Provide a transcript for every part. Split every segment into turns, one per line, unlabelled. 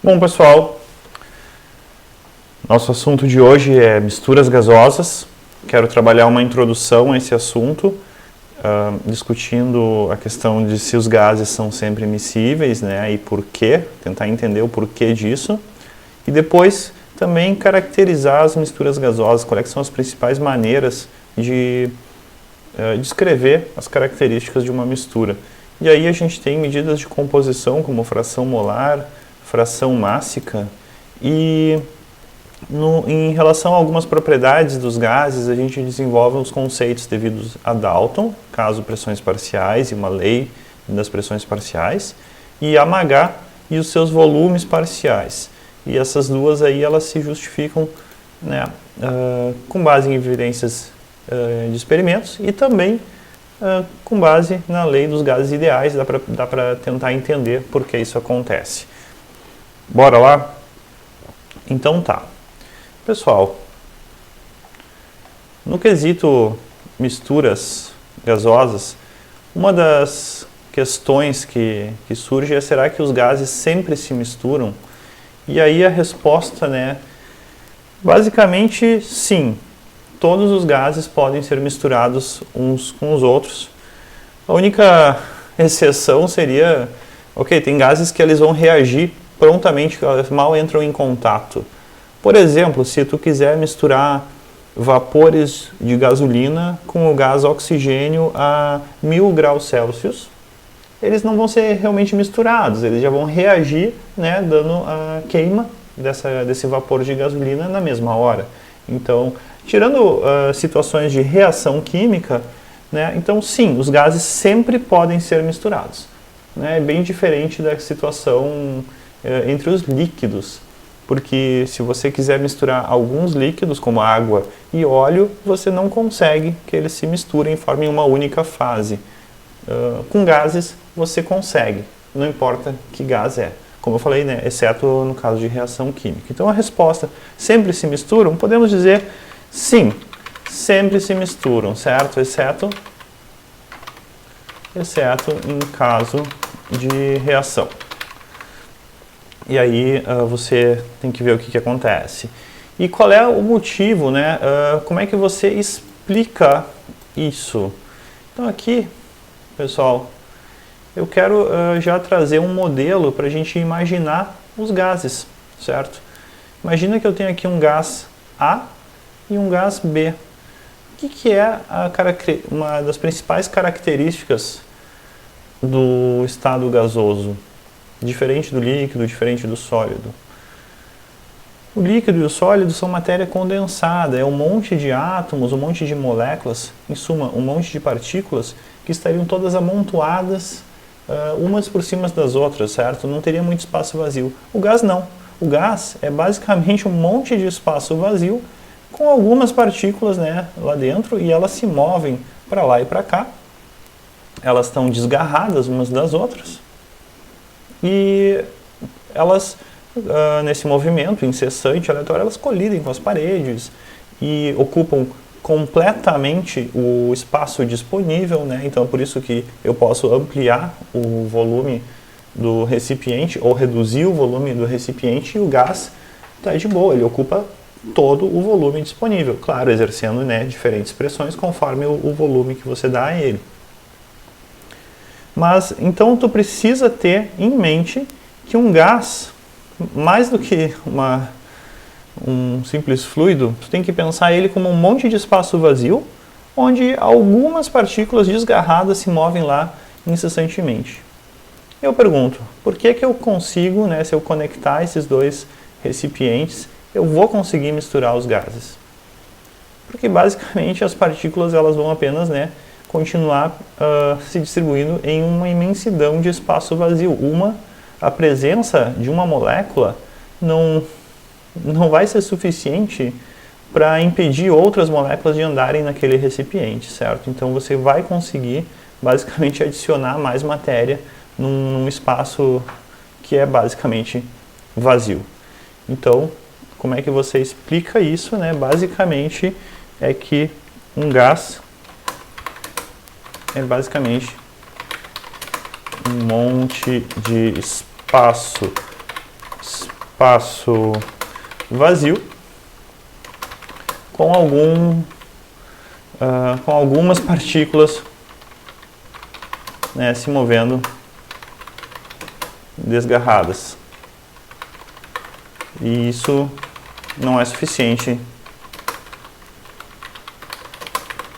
Bom, pessoal, nosso assunto de hoje é misturas gasosas. Quero trabalhar uma introdução a esse assunto, discutindo a questão de se os gases são sempre miscíveis, né, e por quê, tentar entender o porquê disso. E depois também caracterizar as misturas gasosas, quais são as principais maneiras de descrever as características de uma mistura. E aí a gente tem medidas de composição como fração molar, fração mássica e em relação a algumas propriedades dos gases, a gente desenvolve os conceitos devidos a Dalton, caso pressões parciais e uma lei das pressões parciais, e Amagá e os seus volumes parciais. E essas duas aí, elas se justificam, né, com base em evidências de experimentos e também com base na lei dos gases ideais. Dá para tentar entender por que isso acontece. Bora lá? Então tá. Pessoal, no quesito misturas gasosas, uma das questões que surge é: será que os gases sempre se misturam? E aí a resposta, né, basicamente sim, todos os gases podem ser misturados uns com os outros. A única exceção seria, tem gases que eles vão reagir prontamente, que elas mal entram em contato. Por exemplo, se tu quiser misturar vapores de gasolina com o gás oxigênio a 1000 graus Celsius, eles não vão ser realmente misturados, eles já vão reagir, né, dando a queima desse vapor de gasolina na mesma hora. Então, tirando situações de reação química, né, então sim, os gases sempre podem ser misturados. Né, é bem diferente da situação entre os líquidos, porque se você quiser misturar alguns líquidos, como água e óleo, você não consegue que eles se misturem e formem uma única fase. Com gases, você consegue, não importa que gás é. Como eu falei, né, exceto no caso de reação química. Então a resposta, sempre se misturam? Podemos dizer sim, sempre se misturam, certo? Exceto em caso de reação. E aí você tem que ver o que acontece. E qual é o motivo, né? Como é que você explica isso? Então aqui, pessoal, eu quero já trazer um modelo para a gente imaginar os gases, certo? Imagina que eu tenho aqui um gás A e um gás B. O que é uma das principais características do estado gasoso? Diferente do líquido, diferente do sólido. O líquido e o sólido são matéria condensada, é um monte de átomos, um monte de moléculas, em suma, um monte de partículas que estariam todas amontoadas umas por cima das outras, certo? Não teria muito espaço vazio. O gás não. O gás é basicamente um monte de espaço vazio com algumas partículas, né, lá dentro, e elas se movem para lá e para cá. Elas estão desgarradas umas das outras. E elas, nesse movimento incessante, aleatório, elas colidem com as paredes e ocupam completamente o espaço disponível, né? Então, por isso que eu posso ampliar o volume do recipiente ou reduzir o volume do recipiente, e o gás está de boa, ele ocupa todo o volume disponível. Claro, exercendo, né, diferentes pressões conforme o volume que você dá a ele. Mas, então, tu precisa ter em mente que um gás, mais do que um simples fluido, tu tem que pensar ele como um monte de espaço vazio, onde algumas partículas desgarradas se movem lá incessantemente. Eu pergunto, por que eu consigo, né, se eu conectar esses dois recipientes, eu vou conseguir misturar os gases? Porque, basicamente, as partículas elas vão apenas, né, continuar se distribuindo em uma imensidão de espaço vazio. A presença de uma molécula não vai ser suficiente para impedir outras moléculas de andarem naquele recipiente, certo? Então você vai conseguir basicamente adicionar mais matéria num espaço que é basicamente vazio. Então, como é que você explica isso, né? Basicamente é que um gás é basicamente um monte de espaço espaço vazio com algumas partículas, né, se movendo desgarradas. E isso não é suficiente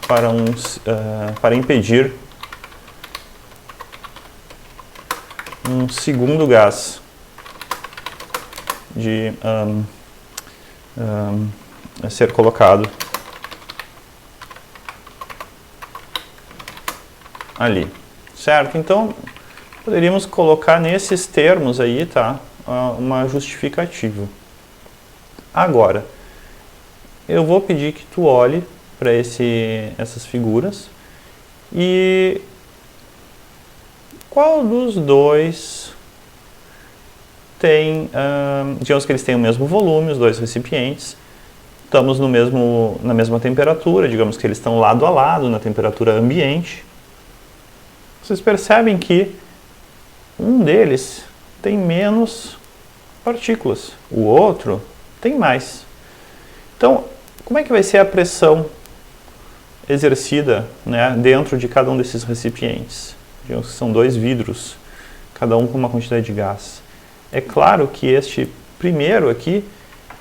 para impedir um segundo gás de ser colocado ali, certo? Então, poderíamos colocar nesses termos aí, tá, uma justificativa. Agora, eu vou pedir que tu olhe para essas figuras e qual dos dois tem, digamos que eles têm o mesmo volume, os dois recipientes, estamos na mesma temperatura, digamos que eles estão lado a lado na temperatura ambiente. Vocês percebem que um deles tem menos partículas, o outro tem mais. Então, como é que vai ser a pressão exercida, né, dentro de cada um desses recipientes? Digamos que são dois vidros, cada um com uma quantidade de gás. É claro que este primeiro aqui,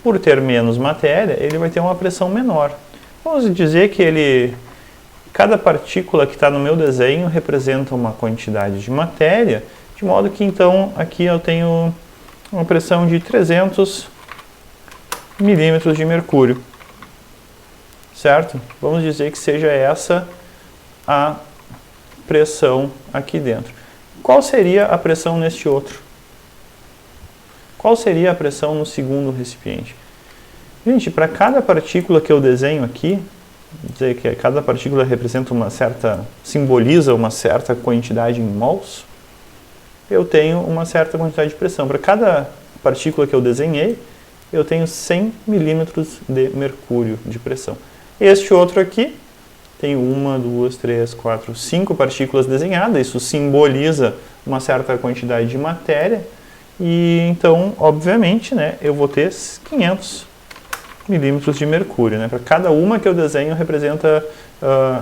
por ter menos matéria, ele vai ter uma pressão menor. Vamos dizer que cada partícula que está no meu desenho representa uma quantidade de matéria, de modo que então aqui eu tenho uma pressão de 300 milímetros de mercúrio, certo? Vamos dizer que seja essa a pressão aqui dentro. Qual seria a pressão neste outro? Qual seria a pressão no segundo recipiente? Gente, para cada partícula que eu desenho aqui, dizer que cada partícula representa simboliza uma certa quantidade em mols, eu tenho uma certa quantidade de pressão. Para cada partícula que eu desenhei, eu tenho 100 milímetros de mercúrio de pressão. Este outro aqui tem 1, 2, 3, 4, 5 partículas desenhadas, isso simboliza uma certa quantidade de matéria, e então, obviamente, né, eu vou ter 500 milímetros de mercúrio. Né? Para cada uma que eu desenho representa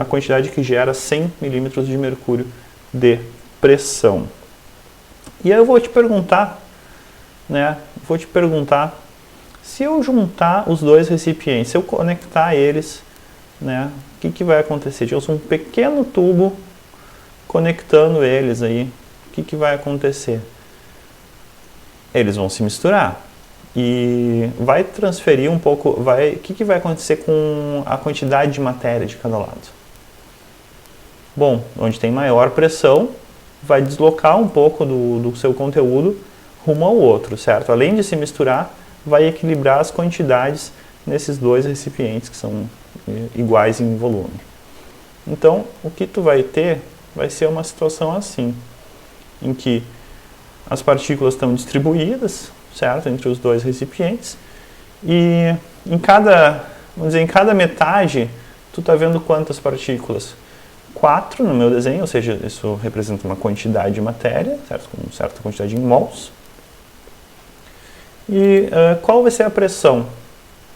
a quantidade que gera 100 milímetros de mercúrio de pressão. E aí eu vou te perguntar, se eu juntar os dois recipientes, se eu conectar eles, né, o que vai acontecer? Eu uso um pequeno tubo conectando eles aí, o que vai acontecer? Eles vão se misturar e vai transferir um pouco, o que vai acontecer com a quantidade de matéria de cada lado? Bom, onde tem maior pressão, vai deslocar um pouco do seu conteúdo rumo ao outro, certo? Além de se misturar, vai equilibrar as quantidades nesses dois recipientes que são iguais em volume. Então, o que tu vai ter vai ser uma situação assim, em que as partículas estão distribuídas, certo, entre os dois recipientes, e em cada metade, tu está vendo quantas partículas? 4 no meu desenho, ou seja, isso representa uma quantidade de matéria, certo, com certa quantidade em mols. E qual vai ser a pressão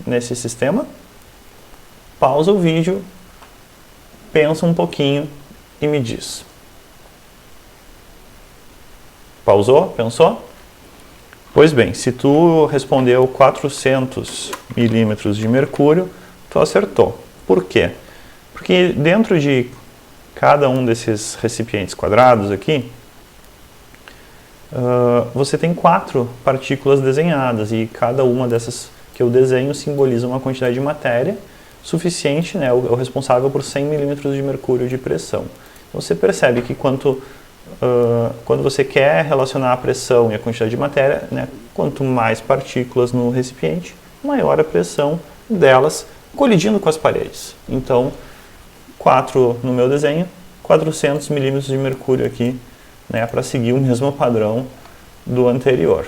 nesse sistema? Pausa o vídeo, pensa um pouquinho e me diz. Pausou? Pensou? Pois bem, se tu respondeu 400 milímetros de mercúrio, tu acertou. Por quê? Porque dentro de cada um desses recipientes quadrados aqui, você tem 4 partículas desenhadas e cada uma dessas que eu desenho simboliza uma quantidade de matéria suficiente, né, o responsável por 100 milímetros de mercúrio de pressão. Então você percebe que quando você quer relacionar a pressão e a quantidade de matéria, né, quanto mais partículas no recipiente, maior a pressão delas colidindo com as paredes. Então, 4 no meu desenho, 400 milímetros de mercúrio aqui, né, para seguir o mesmo padrão do anterior.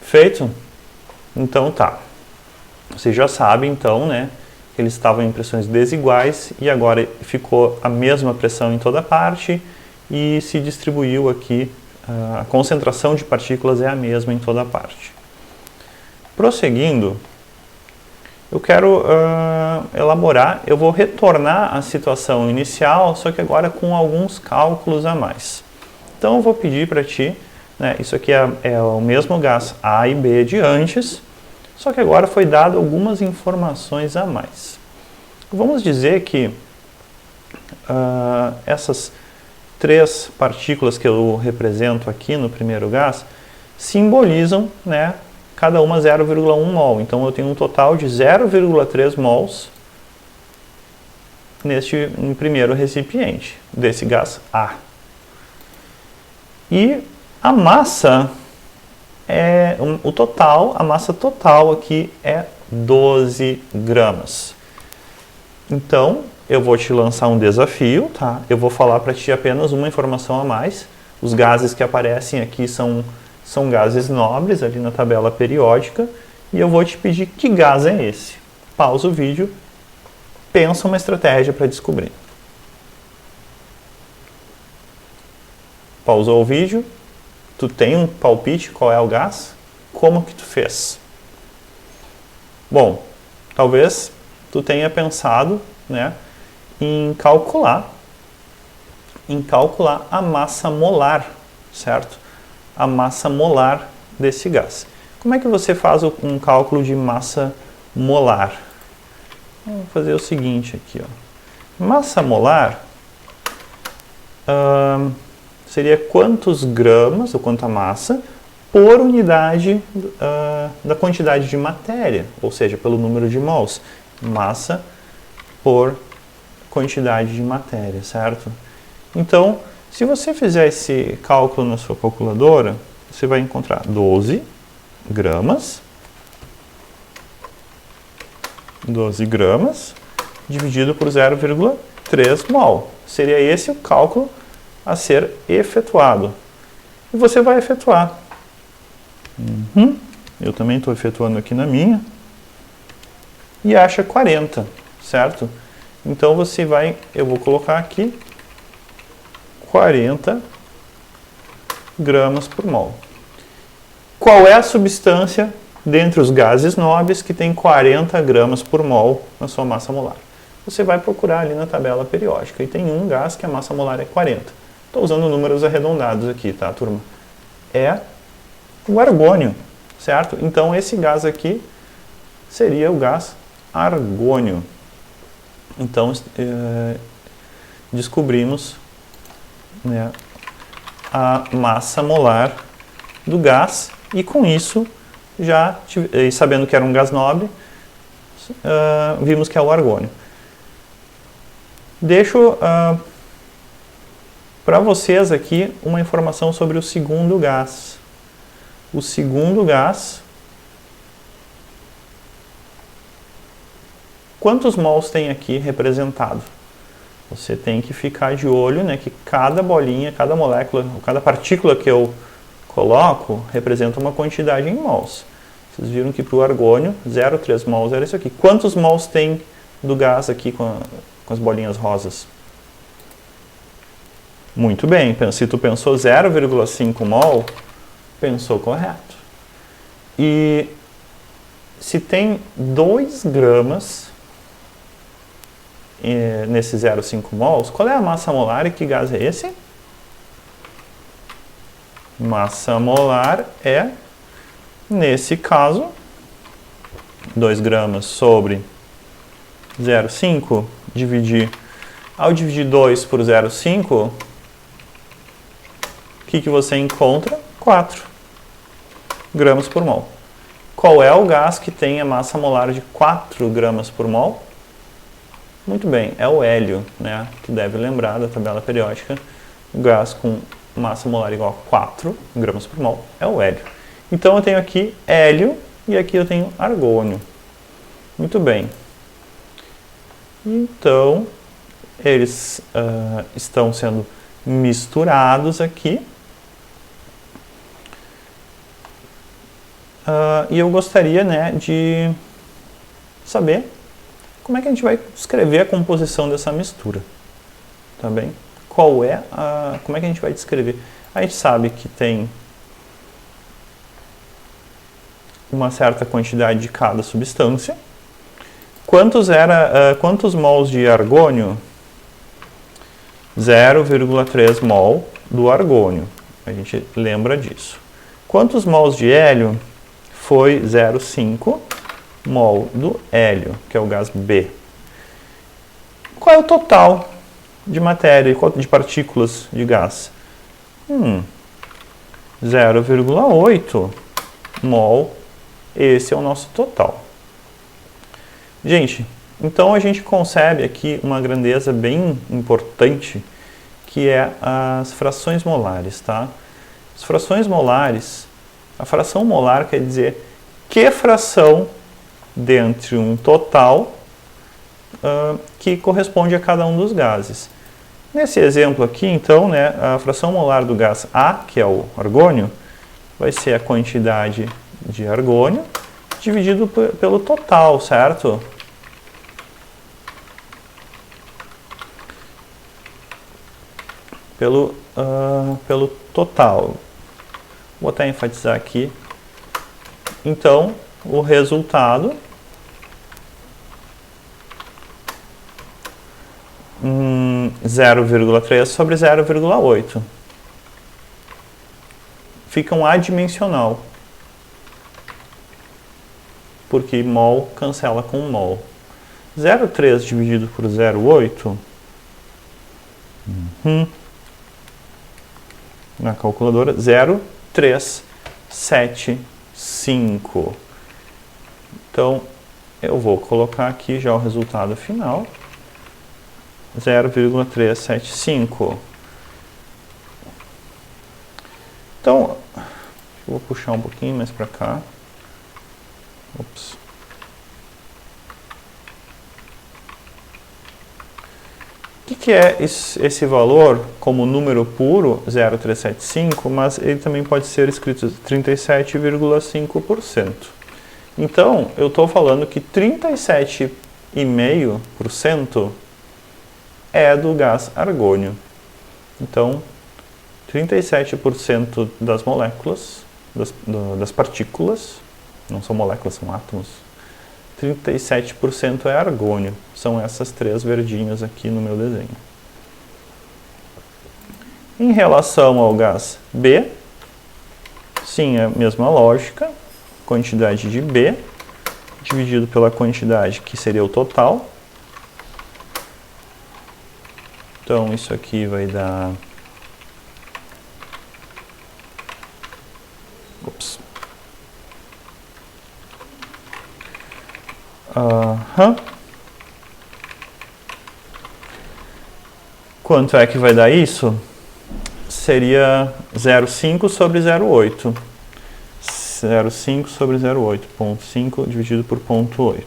Feito? Então tá. Vocês já sabem então, né, que eles estavam em pressões desiguais e agora ficou a mesma pressão em toda parte e se distribuiu aqui, a concentração de partículas é a mesma em toda parte. prosseguindo, eu quero elaborar, eu vou retornar à situação inicial, só que agora com alguns cálculos a mais. Então eu vou pedir para ti, né, isso aqui é o mesmo gás A e B de antes, só que agora foi dado algumas informações a mais. Vamos dizer que essas 3 partículas que eu represento aqui no primeiro gás simbolizam, né, cada uma 0,1 mol. Então eu tenho um total de 0,3 mols no primeiro recipiente desse gás A. E a massa a massa total aqui é 12 gramas. Então, eu vou te lançar um desafio, tá? Eu vou falar para ti apenas uma informação a mais. Os gases que aparecem aqui são gases nobres ali na tabela periódica, e eu vou te pedir que gás é esse. Pausa o vídeo, pensa uma estratégia para descobrir. Pausou o vídeo, tu tem um palpite qual é o gás? Como que tu fez? Bom, talvez tu tenha pensado, né, em calcular a massa molar, certo? A massa molar desse gás. Como é que você faz um cálculo de massa molar? Vamos fazer o seguinte aqui, ó. Massa molar seria quantos gramas, ou quanta massa, por unidade da quantidade de matéria, ou seja, pelo número de mols. Massa por quantidade de matéria, certo? Então, se você fizer esse cálculo na sua calculadora, você vai encontrar 12 gramas dividido por 0,3 mol. Seria esse o cálculo a ser efetuado. E você vai efetuar. Eu também estou efetuando aqui na minha. E acha 40, certo? Então eu vou colocar aqui 40 gramas por mol. Qual é a substância dentre os gases nobres que tem 40 gramas por mol na sua massa molar? Você vai procurar ali na tabela periódica e tem um gás que a massa molar é 40. Estou usando números arredondados aqui, tá, turma? É o argônio, certo? Então esse gás aqui seria o gás argônio. Então descobrimos, né, a massa molar do gás, e com isso, sabendo que era um gás nobre, vimos que é o argônio. Deixo para vocês aqui uma informação sobre o segundo gás. O segundo gás, quantos mols tem aqui representado? Você tem que ficar de olho, né, que cada bolinha, cada molécula, cada partícula que eu coloco representa uma quantidade em mols. Vocês viram que para o argônio, 0,3 mols era isso aqui. Quantos mols tem do gás aqui com as bolinhas rosas? Muito bem, se tu pensou 0,5 mol, pensou correto. E se tem 2 gramas nesse 0,5 mols, qual é a massa molar e que gás é esse? Massa molar é, nesse caso, 2 gramas sobre 0,5, ao dividir 2 por 0,5, o que você encontra? 4 gramas por mol. Qual é o gás que tem a massa molar de 4 gramas por mol? Muito bem, é o hélio, né? Tu deve lembrar da tabela periódica. O gás com massa molar igual a 4 gramas por mol é o hélio. Então eu tenho aqui hélio e aqui eu tenho argônio. Muito bem. Então, eles estão sendo misturados aqui. E eu gostaria, né, de saber como é que a gente vai descrever a composição dessa mistura. Tá bem? Como é que a gente vai descrever? A gente sabe que tem uma certa quantidade de cada substância. Quantos mols de argônio? 0,3 mol do argônio. A gente lembra disso. Quantos mols de hélio? Foi 0,5 mol do hélio, que é o gás B. Qual é o total de matéria, de partículas de gás? 0,8 mol. Esse é o nosso total. Gente, então a gente concebe aqui uma grandeza bem importante, que é as frações molares, tá? As frações molares, a fração molar quer dizer que fração dentre um total que corresponde a cada um dos gases. Nesse exemplo aqui, então, né, a fração molar do gás A, que é o argônio, vai ser a quantidade de argônio dividido pelo total, certo? Pelo total. Vou até enfatizar aqui. Então, o resultado 0,3 sobre 0,8. Fica um adimensional. Porque mol cancela com mol. 0,3 dividido por 0,8. Na calculadora, 0,375. Então, eu vou colocar aqui já o resultado final. 0,375. Então, eu vou puxar um pouquinho mais para cá. Ops. O que é esse valor como número puro, 0,375, mas ele também pode ser escrito 37,5%. Então, eu estou falando que 37,5% é do gás argônio. Então, 37% das moléculas, das partículas, não são moléculas, são átomos, 37% é argônio. São essas três verdinhas aqui no meu desenho. Em relação ao gás B, sim, é a mesma lógica. Quantidade de B dividido pela quantidade que seria o total. Então, isso aqui vai dar... Ops. Quanto é que vai dar isso? Seria 0,5 sobre 0,8. 0,5 sobre 0,8. 0,5 dividido por 0,8.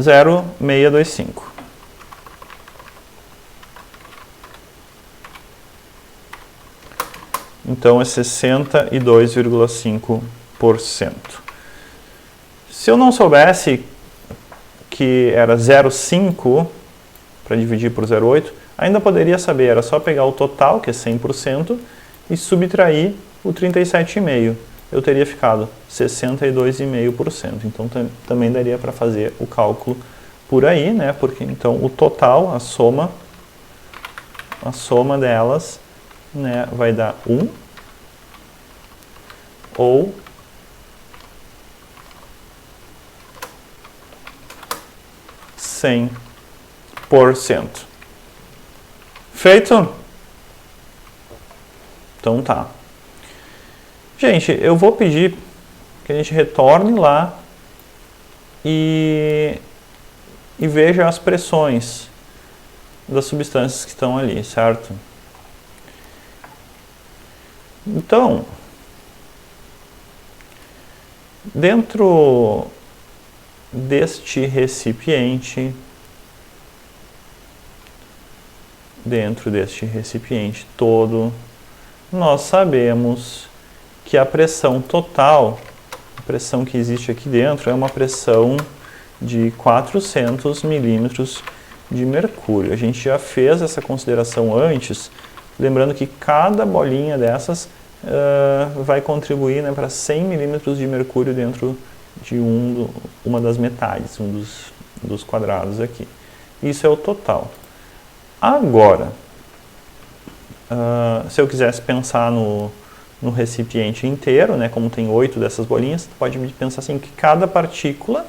0,625. Então é 62,5%. Se eu não soubesse que era 0,5 para dividir por 0,8, ainda poderia saber, era só pegar o total, que é 100%, e subtrair o 37,5%. Eu teria ficado 62,5%. Então também daria para fazer o cálculo por aí, né? Porque então o total, a soma delas, né, vai dar 1 ou 100%. Feito? Então tá. Gente, eu vou pedir que a gente retorne lá e veja as pressões das substâncias que estão ali, certo? Então, dentro deste recipiente todo, nós sabemos que a pressão total, a pressão que existe aqui dentro, é uma pressão de 400 milímetros de mercúrio. A gente já fez essa consideração antes, lembrando que cada bolinha dessas vai contribuir, né, para 100 milímetros de mercúrio dentro de uma das metades, dos quadrados aqui. Isso é o total. Agora, se eu quisesse pensar no recipiente inteiro, né, como tem 8 dessas bolinhas, você pode pensar assim, que cada partícula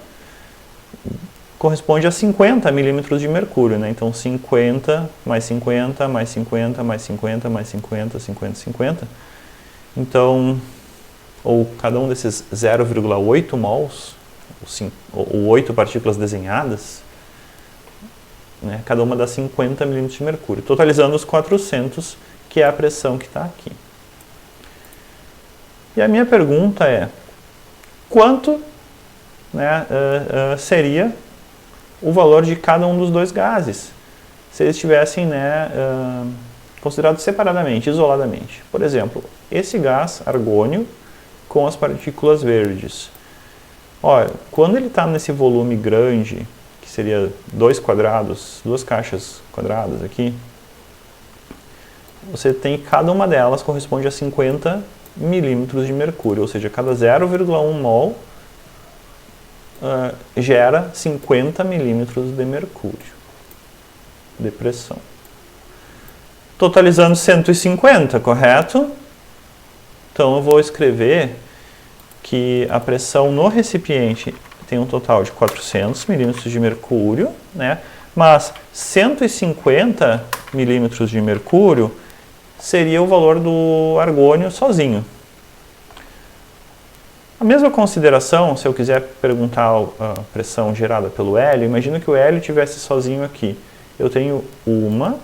corresponde a 50 milímetros de mercúrio, né? Então 50, mais 50, mais 50, mais 50, mais 50, 50, 50. Então, ou cada um desses 0,8 mols, ou 8 partículas desenhadas, né, cada uma dá 50 milímetros de mercúrio, totalizando os 400, que é a pressão que está aqui. E a minha pergunta é, quanto, né, seria o valor de cada um dos dois gases, se eles estivessem, né, considerados separadamente, isoladamente? Por exemplo, esse gás argônio com as partículas verdes. Olha, quando ele está nesse volume grande, que seria 2 quadrados, 2 caixas quadradas aqui, você tem, cada uma delas corresponde a 50 milímetros de mercúrio, ou seja, cada 0,1 mol gera 50 milímetros de mercúrio de pressão. Totalizando 150, correto? Então eu vou escrever que a pressão no recipiente tem um total de 400 milímetros de mercúrio, né? Mas 150 milímetros de mercúrio seria o valor do argônio sozinho. A mesma consideração, se eu quiser perguntar a pressão gerada pelo hélio, imagina que o hélio estivesse sozinho aqui. Eu tenho 1,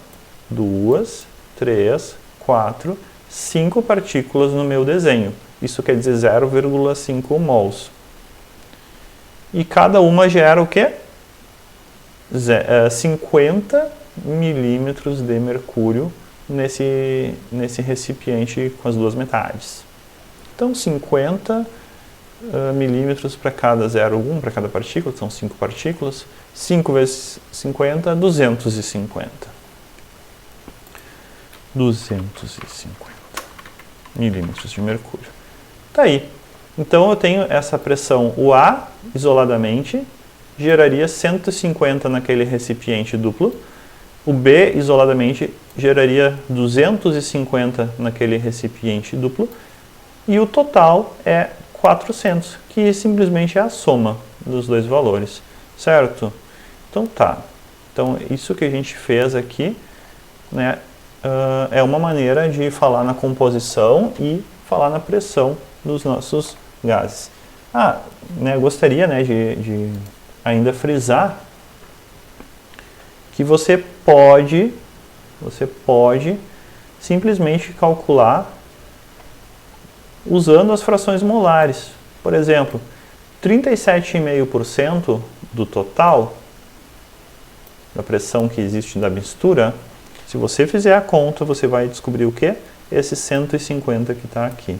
2, 3, 4, 5 partículas no meu desenho. Isso quer dizer 0,5 mols. E cada uma gera o quê? 50 milímetros de mercúrio nesse recipiente com as duas metades. Então 50 milímetros para cada 0,1, para cada partícula, são 5 partículas. 5 vezes 50, 250. 250 milímetros de mercúrio. Tá aí. Então eu tenho essa pressão, o A isoladamente geraria 150 naquele recipiente duplo, o B isoladamente geraria 250 naquele recipiente duplo, e o total é 400, que simplesmente é a soma dos dois valores, certo? Então tá. Então isso que a gente fez aqui, né, é uma maneira de falar na composição e falar na pressão dos nossos gases. Né, gostaria, né, de ainda frisar que você pode simplesmente calcular usando as frações molares. Por exemplo, 37,5% do total da pressão que existe da mistura, se você fizer a conta, você vai descobrir o quê? Esse 150 que está aqui.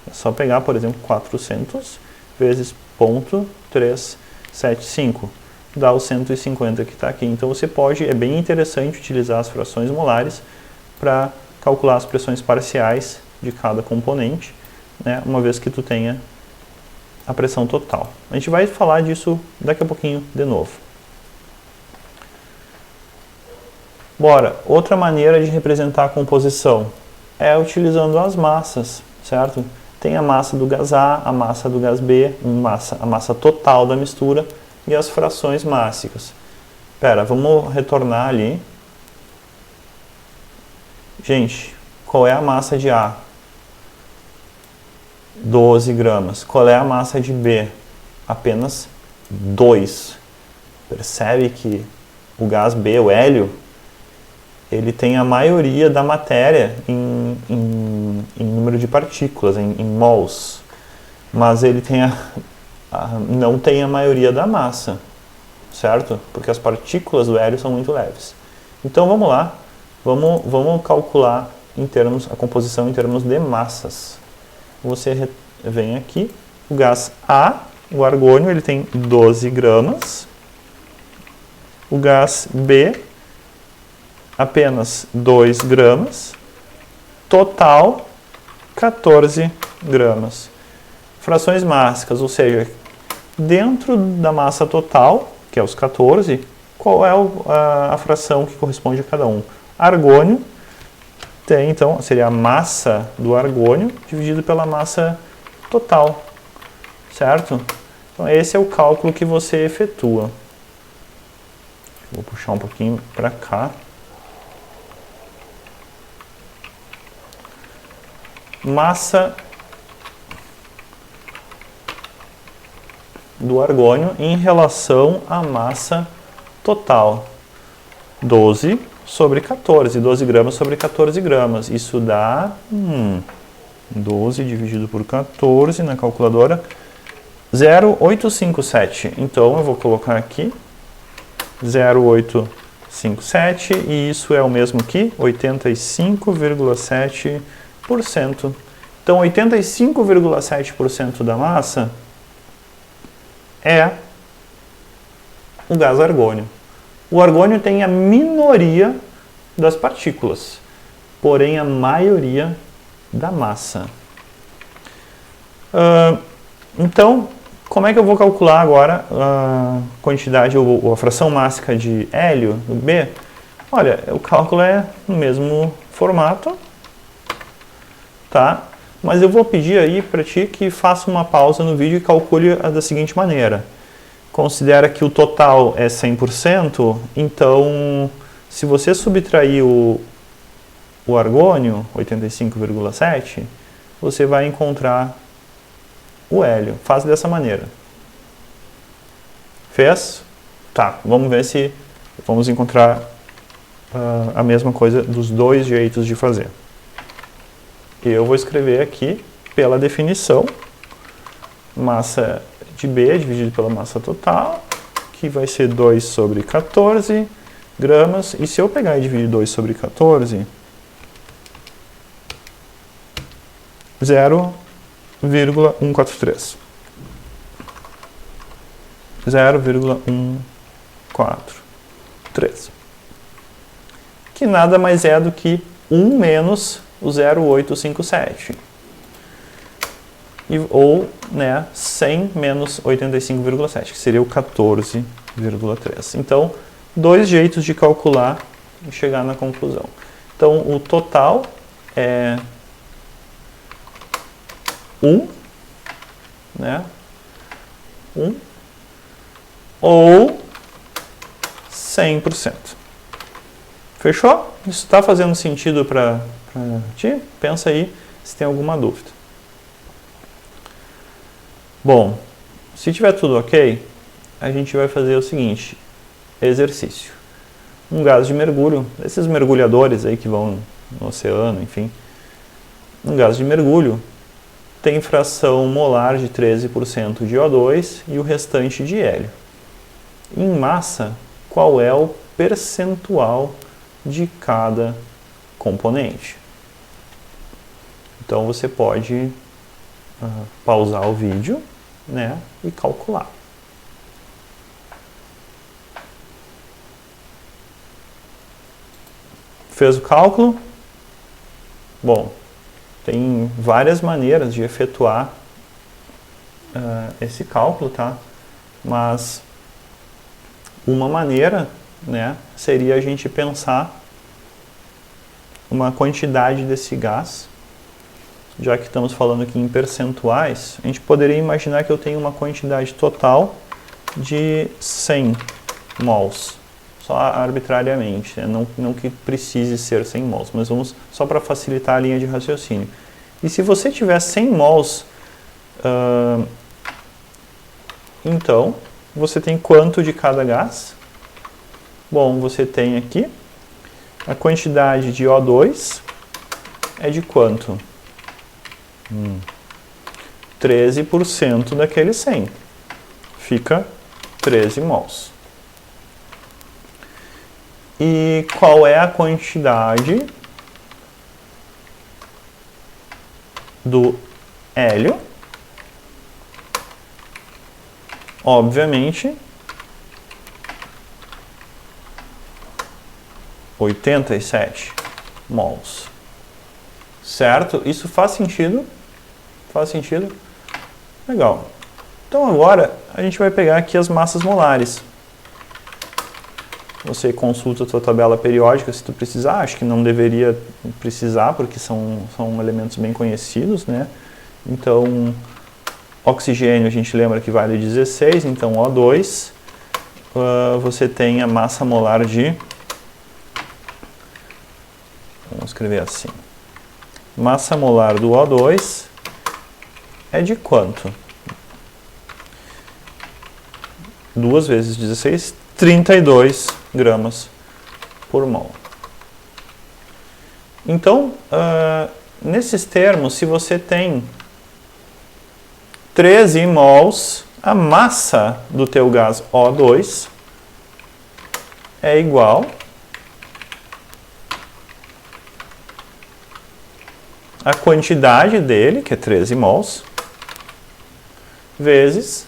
É só pegar, por exemplo, 400 vezes 0,375. Dá o 150 que está aqui. Então você pode, é bem interessante utilizar as frações molares para calcular as pressões parciais de cada componente, né, uma vez que tu tenha a pressão total. A gente vai falar disso daqui a pouquinho de novo. Bora, outra maneira de representar a composição é utilizando as massas, certo? Tem a massa do gás A, a massa do gás B, a massa total da mistura e as frações mássicas. Espera, vamos retornar ali. Gente, qual é a massa de A? 12 gramas. Qual é a massa de B? Apenas 2. Percebe que o gás B, o hélio, ele tem a maioria da matéria em número de partículas, em mols, mas ele tem não tem a maioria da massa, certo? Porque as partículas do hélio são muito leves. Então vamos lá, vamos calcular a composição em termos de massas. Você vem aqui, o gás A, o argônio, ele tem 12 gramas, o gás B, apenas 2 gramas, total, 14 gramas. Frações mássicas, ou seja, dentro da massa total, que é os 14, qual é a fração que corresponde a cada um? Argônio tem, então, seria a massa do argônio dividido pela massa total, certo? Então, esse é o cálculo que você efetua. Vou puxar um pouquinho para cá. Massa do argônio em relação à massa total. 12 sobre 14. 12 gramas sobre 14 gramas. Isso dá 12 dividido por 14 na calculadora. 0,857. Então, eu vou colocar aqui 0,857 e isso é o mesmo que 85,7%. Então, 85,7% da massa é o gás argônio. O argônio tem a minoria das partículas, porém a maioria da massa. Então, como é que eu vou calcular agora a quantidade ou a fração mássica de hélio, do B? Olha, o cálculo é no mesmo formato, tá? Mas eu vou pedir aí para ti que faça uma pausa no vídeo e calcule da seguinte maneira. Considera que o total é 100%, então se você subtrair o argônio, 85,7, você vai encontrar o hélio. Faz dessa maneira. Fez? Tá, vamos ver se vamos encontrar a mesma coisa dos dois jeitos de fazer. Eu vou escrever aqui pela definição, massa de B dividido pela massa total, que vai ser 2 sobre 14 gramas. E se eu pegar e dividir 2 sobre 14, 0,143. 0,143. Que nada mais é do que 1 menos o 0,857. Ou, né, 100 menos 85,7, que seria o 14,3. Então, dois jeitos de calcular e chegar na conclusão. Então, o total é 1, né? 1 ou 100%. Fechou? Isso está fazendo sentido para ti? Pensa aí se tem alguma dúvida. Bom, se tiver tudo ok, a gente vai fazer o seguinte, exercício. Um gás de mergulho, esses mergulhadores aí que vão no oceano, enfim. Um gás de mergulho tem fração molar de 13% de O2 e o restante de hélio. Em massa, qual é o percentual de cada componente? Então você pode pausar o vídeo, né, e calcular. Fez o cálculo? Bom, tem várias maneiras de efetuar esse cálculo, tá? Mas uma maneira, né, seria a gente pensar uma quantidade desse gás. Já que estamos falando aqui em percentuais, a gente poderia imaginar que eu tenho uma quantidade total de 100 mols, só arbitrariamente, né? Não que precise ser 100 mols, mas vamos só para facilitar a linha de raciocínio. E se você tiver 100 mols, então você tem quanto de cada gás? Bom, você tem aqui a quantidade de O2 é de quanto? 13% daquele 100. Fica 13 mols. E qual é a quantidade do hélio? Obviamente, 87 mols. Certo? Isso faz sentido? Faz sentido? Legal. Então agora a gente vai pegar aqui as massas molares. Você consulta a sua tabela periódica se tu precisar. Acho que não deveria precisar, porque são elementos bem conhecidos, né? Então, oxigênio a gente lembra que vale 16, então O2, você tem a massa molar de... Vamos escrever assim. Massa molar do O2 é de quanto? 2 vezes 16, 32 gramas por mol. Então, nesses termos, se você tem 13 mols, a massa do teu gás O2 é igual à quantidade dele, que é 13 mols, vezes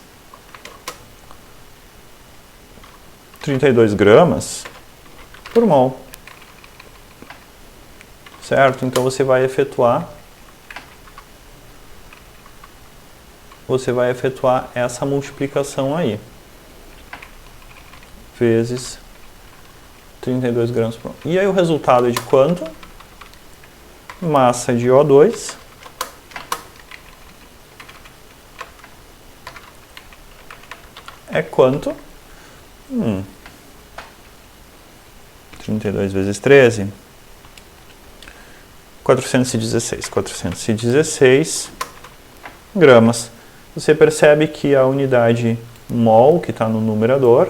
32 gramas por mol. Certo? Então você vai efetuar essa multiplicação aí. Vezes 32 gramas por mol. E aí o resultado é de quanto? Massa de O2 é quanto? 32 vezes 13, 416 gramas. Você percebe que a unidade mol, que está no numerador,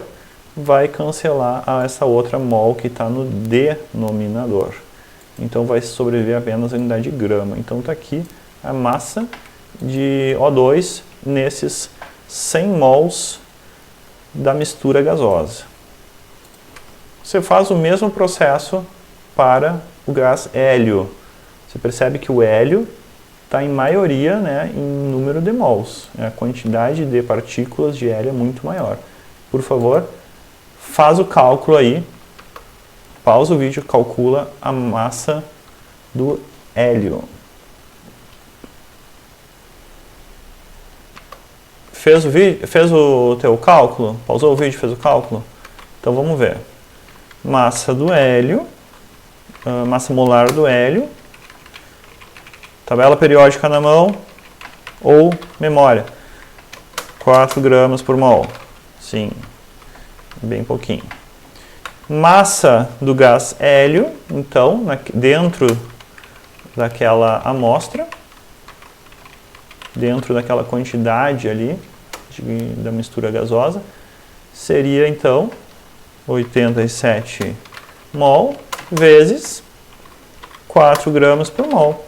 vai cancelar essa outra mol que está no denominador. Então vai sobreviver apenas a unidade de grama. Então está aqui a massa de O2 nesses 100 mols da mistura gasosa. Você faz o mesmo processo para o gás hélio. Você percebe que o hélio está em maioria, né, em número de mols. A quantidade de partículas de hélio é muito maior. Por favor, faz o cálculo aí. Pausa o vídeo e calcula a massa do hélio. Fez o teu cálculo? Pausou o vídeo e fez o cálculo? Então vamos ver. Massa do hélio, massa molar do hélio, tabela periódica na mão ou memória. 4 gramas por mol. Sim, bem pouquinho. Massa do gás hélio, então, dentro daquela amostra, dentro daquela quantidade ali da mistura gasosa, seria então 87 mol vezes 4 gramas por mol.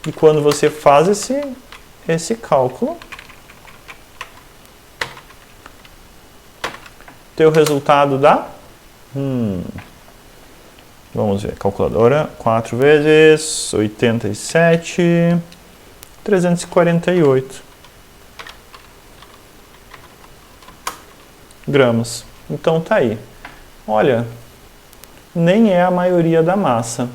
E quando você faz esse cálculo, teu resultado dá... Vamos ver, calculadora, 4 vezes 87, 348 gramas. Então tá aí. Olha, nem é a maioria da massa,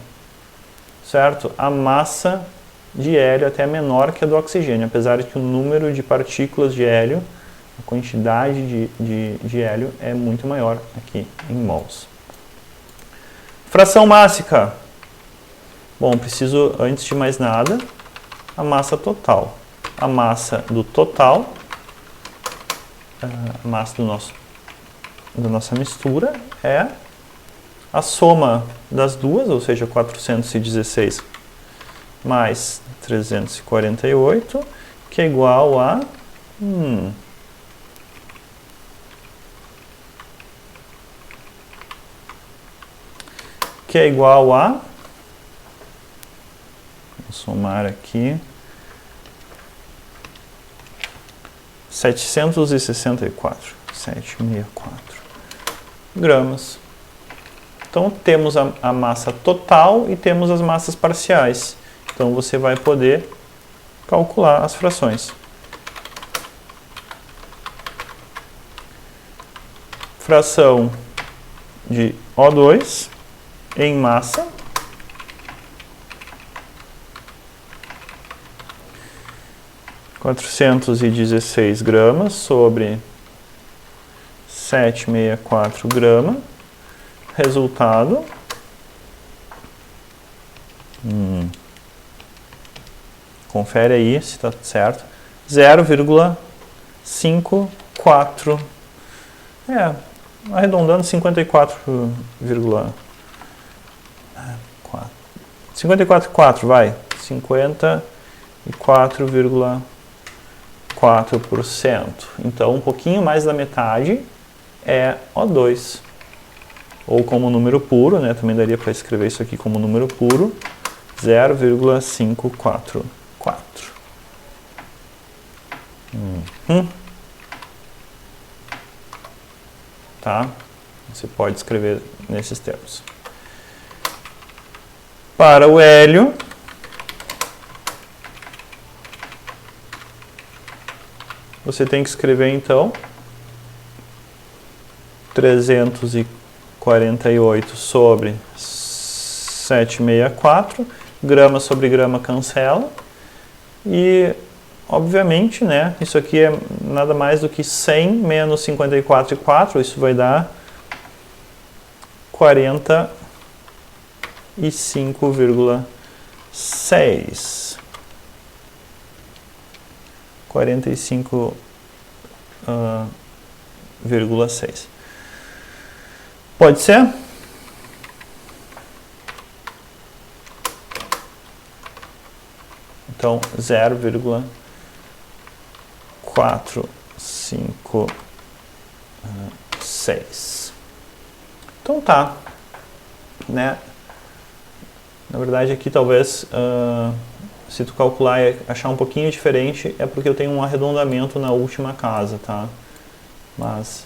certo? A massa de hélio até é menor que a do oxigênio, apesar de que o número de partículas de hélio, a quantidade de hélio é muito maior aqui em mols. Fração mássica. Bom, preciso, antes de mais nada, a massa total. A massa do total, a massa da nossa mistura é a soma das duas, ou seja, 416 mais 348, que é igual a... que é igual a... Vou somar aqui... 764 gramas. Então temos a massa total e temos as massas parciais. Então você vai poder calcular as frações. Fração de O2 em massa 416 gramas sobre 764 gramas. Resultado. Confere aí se está certo. 0,54. Arredondando 54,4 vai. 54,4%. Então, um pouquinho mais da metade é O2. Ou como número puro, né? Também daria para escrever isso aqui como número puro. 0,544. Tá? Você pode escrever nesses termos. Para o hélio, você tem que escrever então 348 sobre 764, grama sobre grama cancela, e obviamente, né, isso aqui é nada mais do que 100 menos 54,4, isso vai dar 45,6. 45,6. Pode ser? Então, 0,456. Então tá, né? Na verdade aqui talvez, se tu calcular e achar um pouquinho diferente, é porque eu tenho um arredondamento na última casa, tá? Mas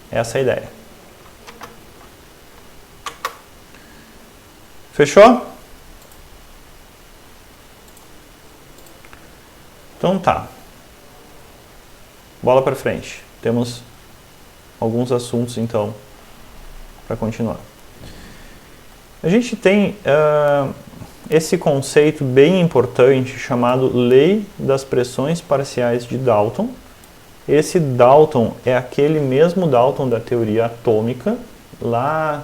essa é a ideia. Fechou? Então tá. Bola para frente. Temos alguns assuntos então para continuar. A gente tem esse conceito bem importante chamado Lei das Pressões Parciais de Dalton. Esse Dalton é aquele mesmo Dalton da teoria atômica, lá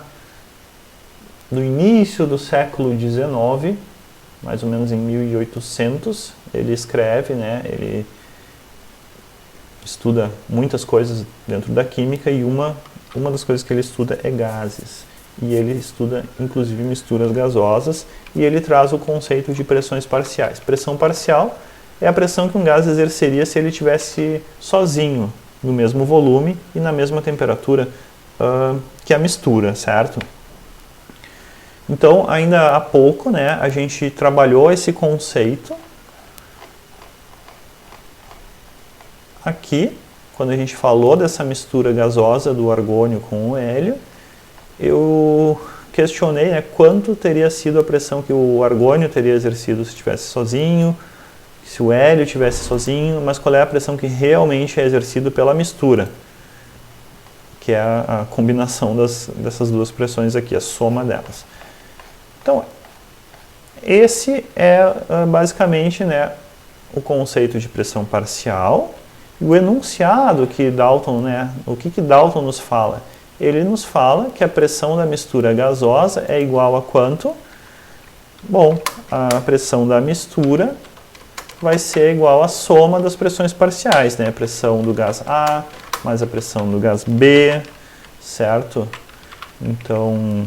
no início do século XIX, mais ou menos em 1800, ele escreve, né, ele estuda muitas coisas dentro da química e uma das coisas que ele estuda é gases. E ele estuda, inclusive, misturas gasosas, e ele traz o conceito de pressões parciais. Pressão parcial é a pressão que um gás exerceria se ele estivesse sozinho, no mesmo volume e na mesma temperatura que a mistura, certo? Então, ainda há pouco, né, a gente trabalhou esse conceito aqui, quando a gente falou dessa mistura gasosa do argônio com o hélio. Eu questionei, né, quanto teria sido a pressão que o argônio teria exercido se estivesse sozinho, se o hélio estivesse sozinho, mas qual é a pressão que realmente é exercida pela mistura, que é a combinação dessas duas pressões aqui, a soma delas. Então, esse é basicamente, né, o conceito de pressão parcial. E o enunciado que Dalton, né, o que Dalton nos fala? Ele nos fala que a pressão da mistura gasosa é igual a quanto? Bom, a pressão da mistura vai ser igual à soma das pressões parciais, né? A pressão do gás A mais a pressão do gás B, certo? Então,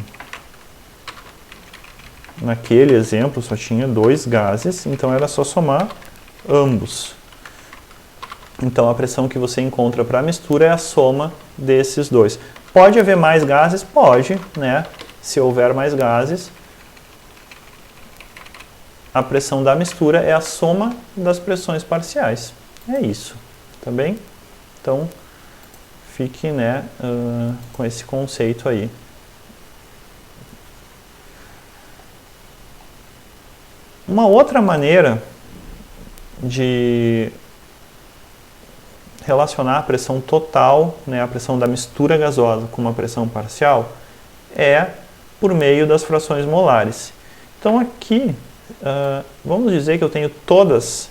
naquele exemplo só tinha dois gases, então era só somar ambos. Então a pressão que você encontra para a mistura é a soma desses dois. Pode haver mais gases? Pode, né? Se houver mais gases, a pressão da mistura é a soma das pressões parciais. É isso, tá bem? Então, fique, né, com esse conceito aí. Uma outra maneira de relacionar a pressão total, né, a pressão da mistura gasosa com uma pressão parcial, é por meio das frações molares. Então aqui, vamos dizer que eu tenho todas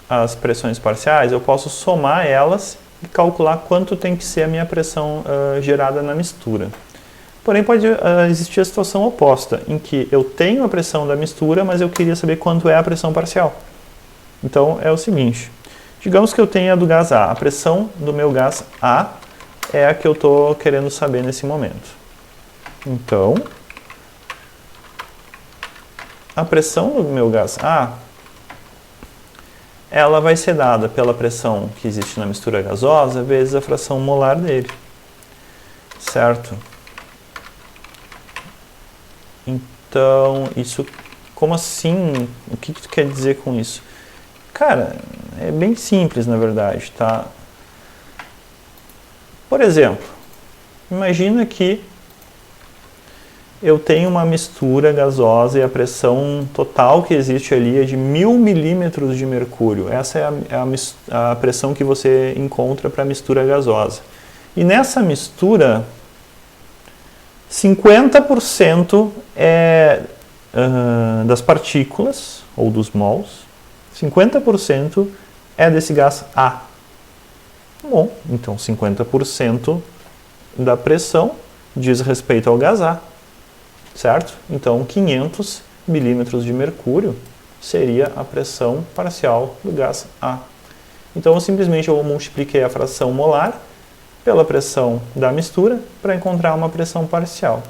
as pressões parciais, eu posso somar elas e calcular quanto tem que ser a minha pressão gerada na mistura. Porém, pode existir a situação oposta, em que eu tenho a pressão da mistura, mas eu queria saber quanto é a pressão parcial. Então, é o seguinte, digamos que eu tenha do gás A, a pressão do meu gás A é a que eu estou querendo saber nesse momento. Então, a pressão do meu gás A, ela vai ser dada pela pressão que existe na mistura gasosa vezes a fração molar dele, certo? Então, isso, como assim? O que tu quer dizer com isso? Cara, é bem simples na verdade, tá? Por exemplo, imagina que eu tenho uma mistura gasosa e a pressão total que existe ali é de 1000 milímetros de mercúrio. Essa é a pressão que você encontra para a mistura gasosa. E nessa mistura, 50% é das partículas, ou dos mols, 50% é desse gás A. Bom, então 50% da pressão diz respeito ao gás A, certo? Então 500 milímetros de mercúrio seria a pressão parcial do gás A. Então simplesmente eu multipliquei a fração molar pela pressão da mistura para encontrar uma pressão parcial.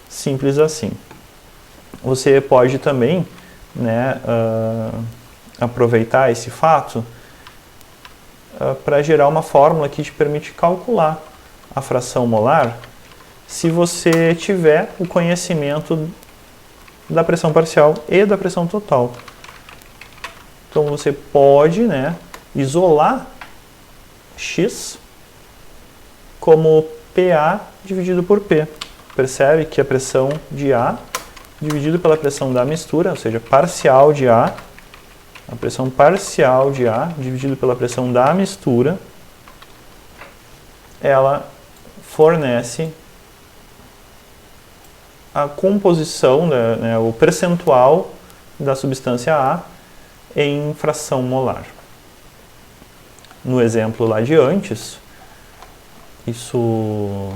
Simples assim. Você pode também, né, aproveitar esse fato para gerar uma fórmula que te permite calcular a fração molar se você tiver o conhecimento da pressão parcial e da pressão total. Então você pode, né, isolar X como PA dividido por P. Percebe que a pressão de A dividido pela pressão da mistura, ou seja, parcial de A, a pressão parcial de A dividido pela pressão da mistura, ela fornece a composição, né, o percentual da substância A em fração molar. No exemplo lá de antes, isso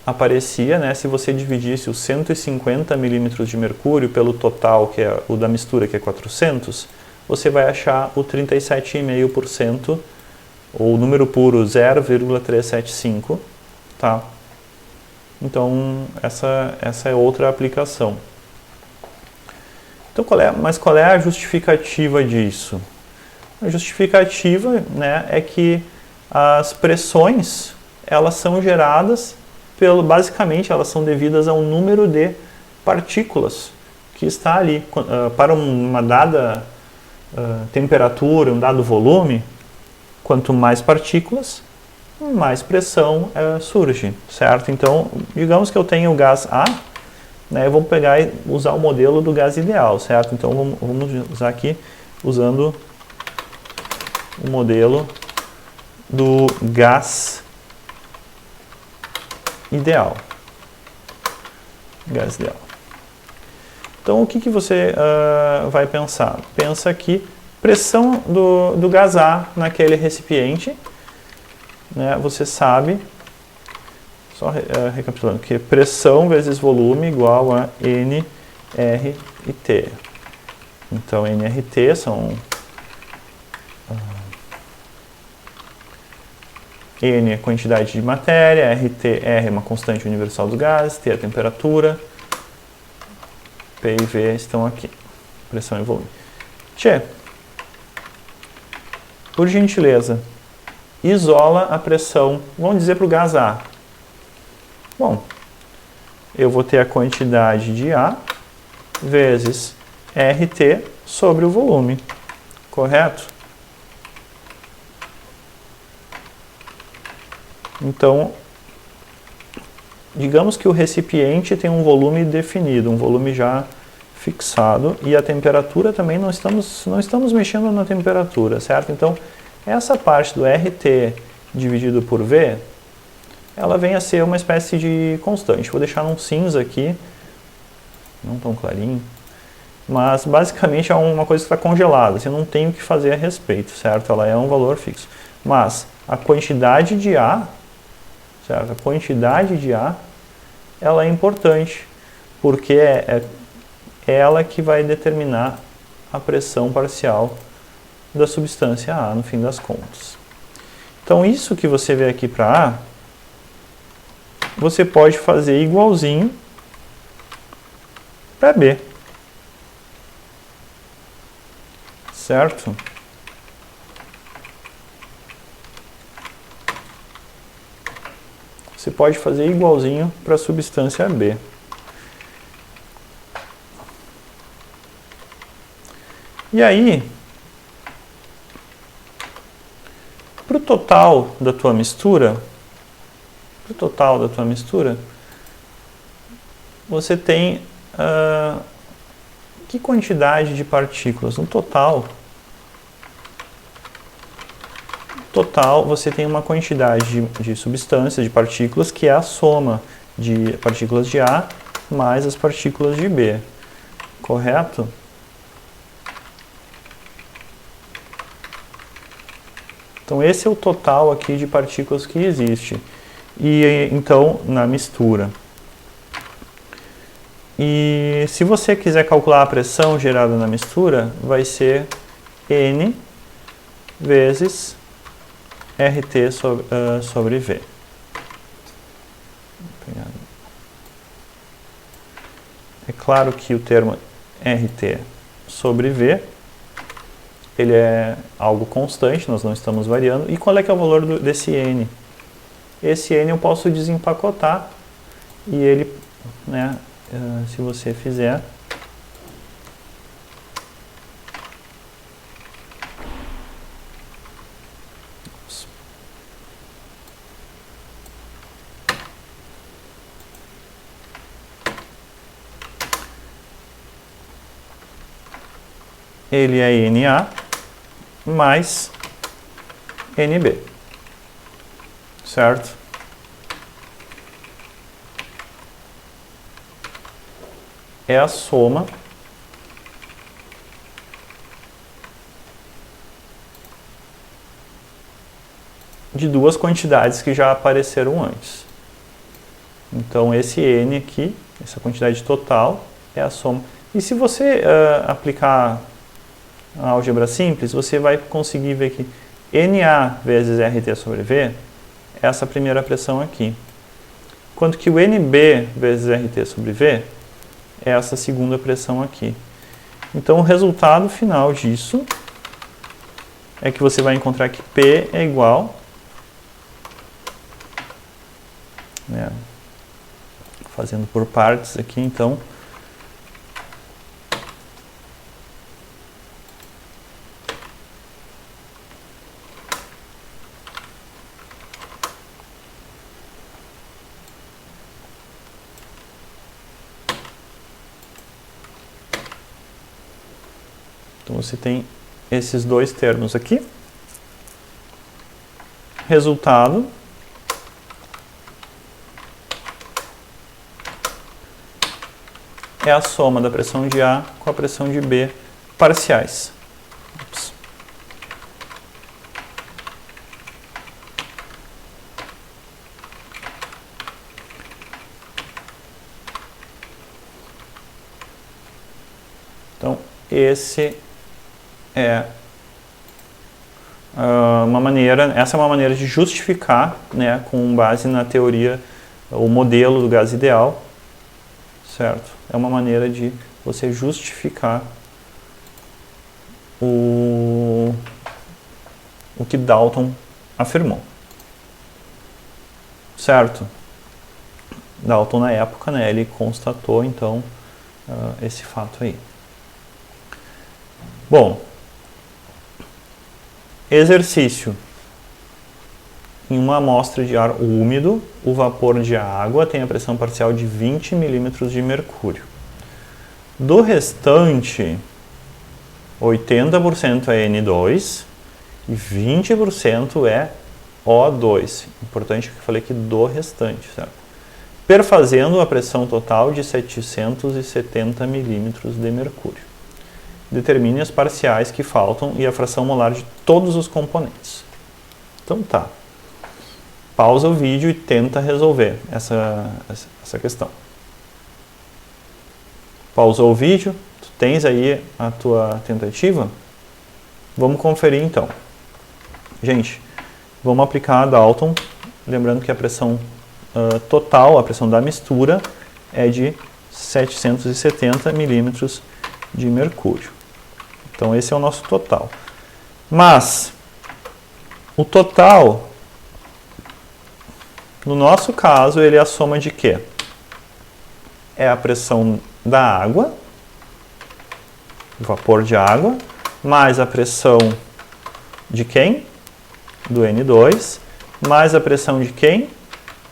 aparecia, né, se você dividisse os 150 milímetros de mercúrio pelo total, que é o da mistura, que é 400, você vai achar o 37,5%, ou o número puro 0,375, tá? Então, essa é outra aplicação. Então, qual é a justificativa disso? A justificativa, né, é que as pressões, elas são geradas basicamente, elas são devidas ao número de partículas que está ali. Para uma dada temperatura, um dado volume, quanto mais partículas, mais pressão surge, certo? Então, digamos que eu tenho o gás A, né, eu vou pegar e usar o modelo do gás ideal, certo? Então, vamos usar aqui, usando o modelo do gás ideal. Gás ideal. Então, o que você vai pensar? Pensa que pressão do gás A naquele recipiente, né, você sabe, só recapitulando, que pressão vezes volume igual a nRT. Então, nRT são... N é quantidade de matéria, R é uma constante universal dos gases, T é a temperatura, P e V estão aqui, pressão e volume. Tchê, por gentileza, isola a pressão, vamos dizer para o gás A. Bom, eu vou ter a quantidade de A vezes RT sobre o volume, correto? Então, digamos que o recipiente tem um volume definido, um volume já fixado, e a temperatura também não estamos mexendo na temperatura, certo? Então, essa parte do RT dividido por V, ela vem a ser uma espécie de constante. Vou deixar num cinza aqui, não tão clarinho. Mas basicamente é uma coisa que está congelada, você não tem o que fazer a respeito, certo? Ela é um valor fixo. Mas a quantidade de A, certo? A quantidade de A, ela é importante, porque é ela que vai determinar a pressão parcial da substância A, no fim das contas. Então isso que você vê aqui para A, você pode fazer igualzinho para B. Certo? Você pode fazer igualzinho para a substância B. E aí, para o total da tua mistura, você tem que quantidade de partículas? No total, você tem uma quantidade de substâncias, de partículas, que é a soma de partículas de A mais as partículas de B. Correto? Então esse é o total aqui de partículas que existe. E então, na mistura. E se você quiser calcular a pressão gerada na mistura, vai ser N vezes RT sobre V. É claro que o termo RT sobre V, ele é algo constante, nós não estamos variando. E qual é que é o valor desse N? Esse N eu posso desempacotar e ele, né, se você fizer, ele é Na mais Nb, certo? É a soma de duas quantidades que já apareceram antes. Então esse N aqui, essa quantidade total, é a soma. E se você aplicar a álgebra simples, você vai conseguir ver que Na vezes RT sobre V é essa primeira pressão aqui. Enquanto que o NB vezes RT sobre V é essa segunda pressão aqui. Então o resultado final disso é que você vai encontrar que P é igual, né, fazendo por partes aqui, então, você tem esses dois termos aqui. Resultado é a soma da pressão de A com a pressão de B parciais. Ups. Então, essa é uma maneira de justificar, né, com base na teoria, o modelo do gás ideal, certo? É uma maneira de você justificar o que Dalton afirmou, certo? Dalton, na época, né, ele constatou, então, esse fato aí. Bom, exercício. Em uma amostra de ar úmido, o vapor de água tem a pressão parcial de 20 milímetros de mercúrio. Do restante, 80% é N2 e 20% é O2. Importante que eu falei que do restante, certo? Perfazendo a pressão total de 770 milímetros de mercúrio. determine as parciais que faltam e a fração molar de todos os componentes. Então tá. Pausa o vídeo e tenta resolver essa questão. Pausou o vídeo, tu tens aí a tua tentativa? Vamos conferir então. Gente, vamos aplicar a Dalton, lembrando que a pressão total, a pressão da mistura, é de 770 milímetros de mercúrio. Então esse é o nosso total. Mas o total, no nosso caso, ele é a soma de quê? É a pressão da água, vapor de água, mais a pressão de quem? Do N2, mais a pressão de quem?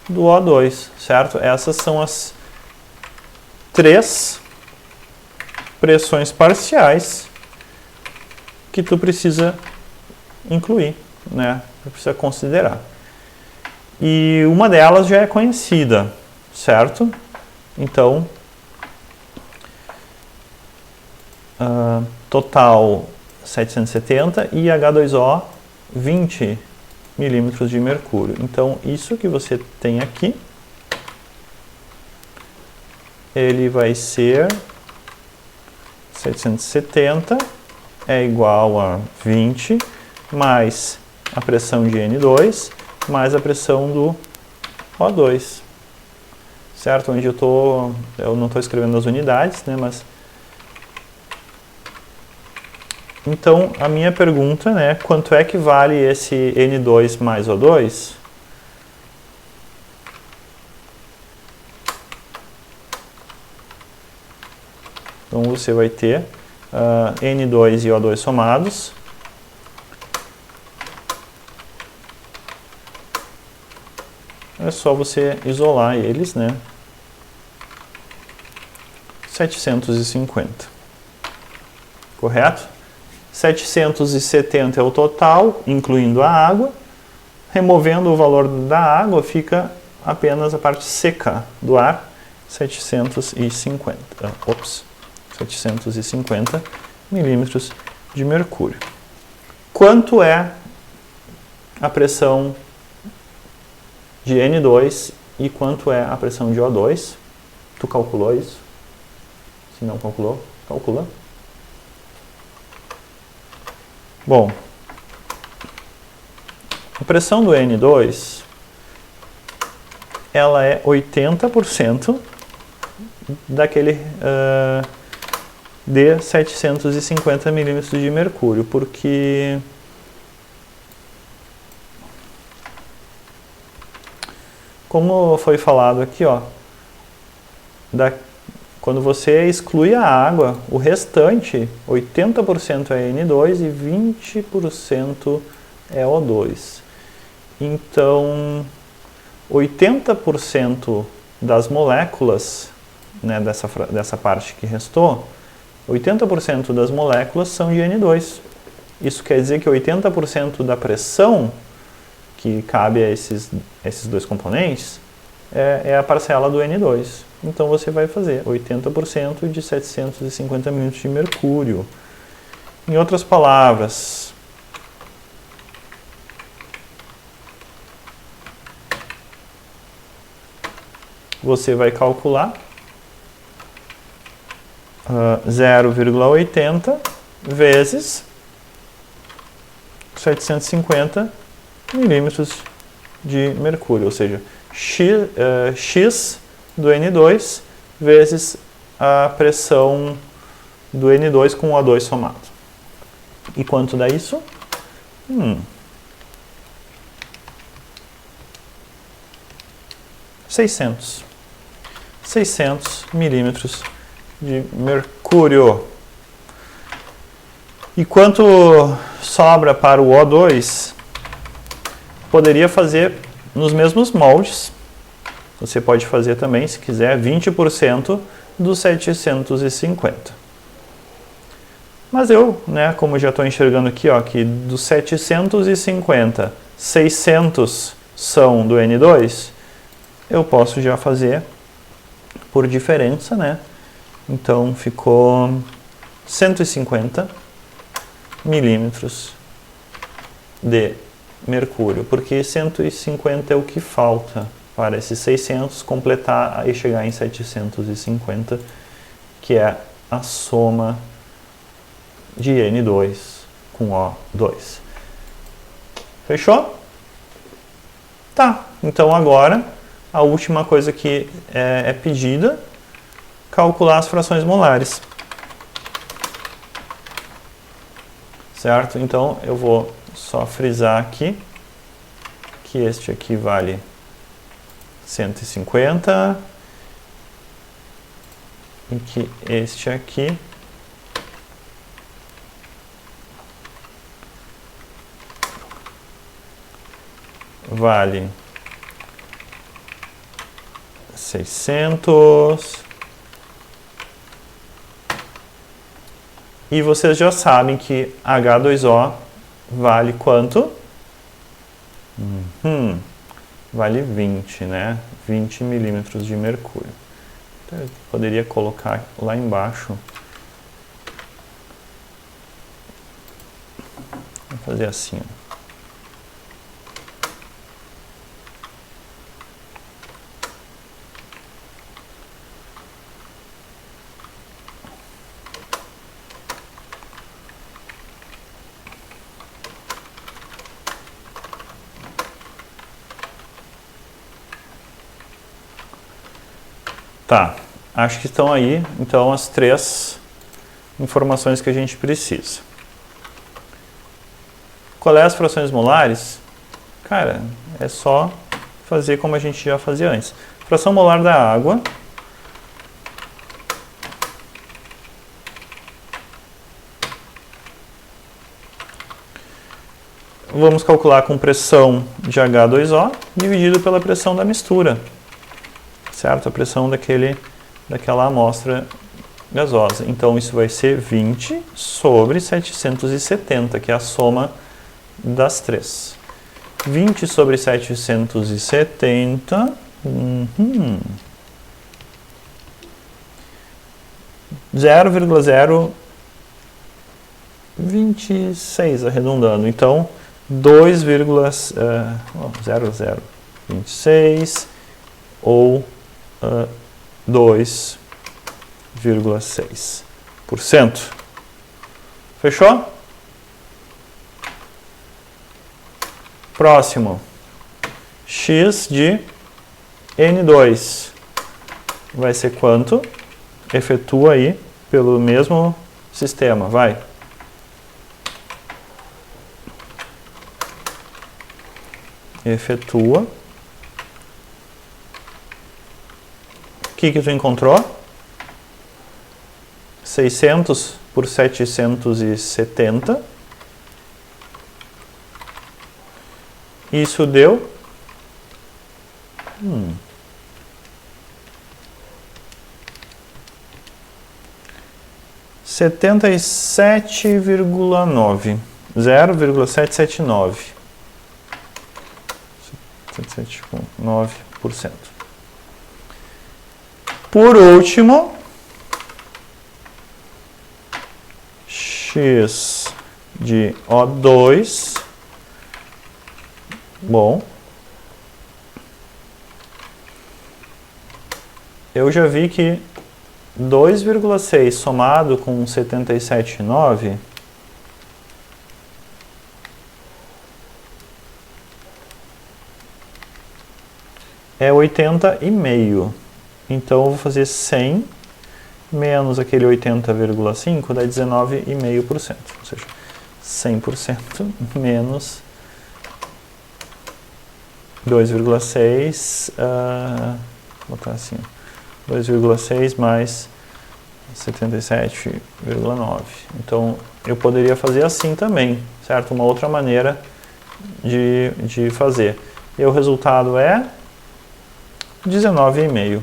Do O2, certo? Essas são as 3 pressões parciais que tu precisa incluir, né? Precisa considerar. E uma delas já é conhecida, certo? Então, total 770 e H2O 20 milímetros de mercúrio. Então, isso que você tem aqui, ele vai ser 770 é igual a 20 mais a pressão de N2 mais a pressão do O2, certo? Onde eu não estou escrevendo as unidades, né? Mas então a minha pergunta, né? Quanto é que vale esse N2 mais O2? Então você vai ter N2 e O2 somados. É só você isolar eles, né? 750. Correto? 770 é o total, incluindo a água. Removendo o valor da água, fica apenas a parte seca do ar, 750 milímetros de mercúrio. Quanto é a pressão de N2 e quanto é a pressão de O2? Tu calculou isso? Se não calculou, calcula. Bom, a pressão do N2, ela é 80% daquele de 750 milímetros de mercúrio, porque como foi falado aqui, ó, quando você exclui a água, o restante, 80% é N2 e 20% é O2. Então, 80% das moléculas, né, dessa parte que restou, 80% das moléculas são de N2. Isso quer dizer que 80% da pressão que cabe a esses dois componentes é a parcela do N2. Então você vai fazer 80% de 750 milímetros de mercúrio. Em outras palavras, você vai calcular 0,80 vezes 750 milímetros de mercúrio, ou seja, X do N2 vezes a pressão do N2 com o O2 somado. E quanto dá isso? 600 milímetros de mercúrio. E quanto sobra para o O2? Poderia fazer nos mesmos moldes. Você pode fazer também, se quiser, 20% dos 750. Mas eu, né, como já estou enxergando aqui, ó, que dos 750, 600 são do N2, eu posso já fazer por diferença, né? Então ficou 150 milímetros de mercúrio, porque 150 é o que falta para esses 600 completar e chegar em 750, que é a soma de N2 com O2. Fechou? Tá, então agora a última coisa que é pedida, calcular as frações molares. Certo? Então eu vou só frisar aqui que este aqui vale 150 e que este aqui vale 600. E vocês já sabem que H2O vale quanto? Vale 20, né? 20 milímetros de mercúrio. Então, eu poderia colocar lá embaixo. Vou fazer assim, ó. Tá, acho que estão aí, então, as 3 informações que a gente precisa. Qual é as frações molares? Cara, é só fazer como a gente já fazia antes. Fração molar da água vamos calcular com pressão de H2O dividido pela pressão da mistura. Certo? A pressão daquela amostra gasosa. Então, isso vai ser 20 sobre 770, que é a soma das 3. 20 sobre 770... 0,026, arredondando. Então, 2,0026 ou 2,6%. Fechou? Próximo. X de N2 vai ser quanto? Efetua aí pelo mesmo sistema, vai. Efetua. O que tu encontrou? 600 por 770. Isso deu 77,9. 0,779. 77,9%. Por último, X de O2. Bom, eu já vi que 2,6 somado com 77,9 é 80,5. Então, eu vou fazer 100 menos aquele 80,5 dá 19,5%. Ou seja, 100% menos 2,6, vou botar assim, 2,6 mais 77,9. Então, eu poderia fazer assim também, certo? Uma outra maneira de fazer. E o resultado é 19,5%.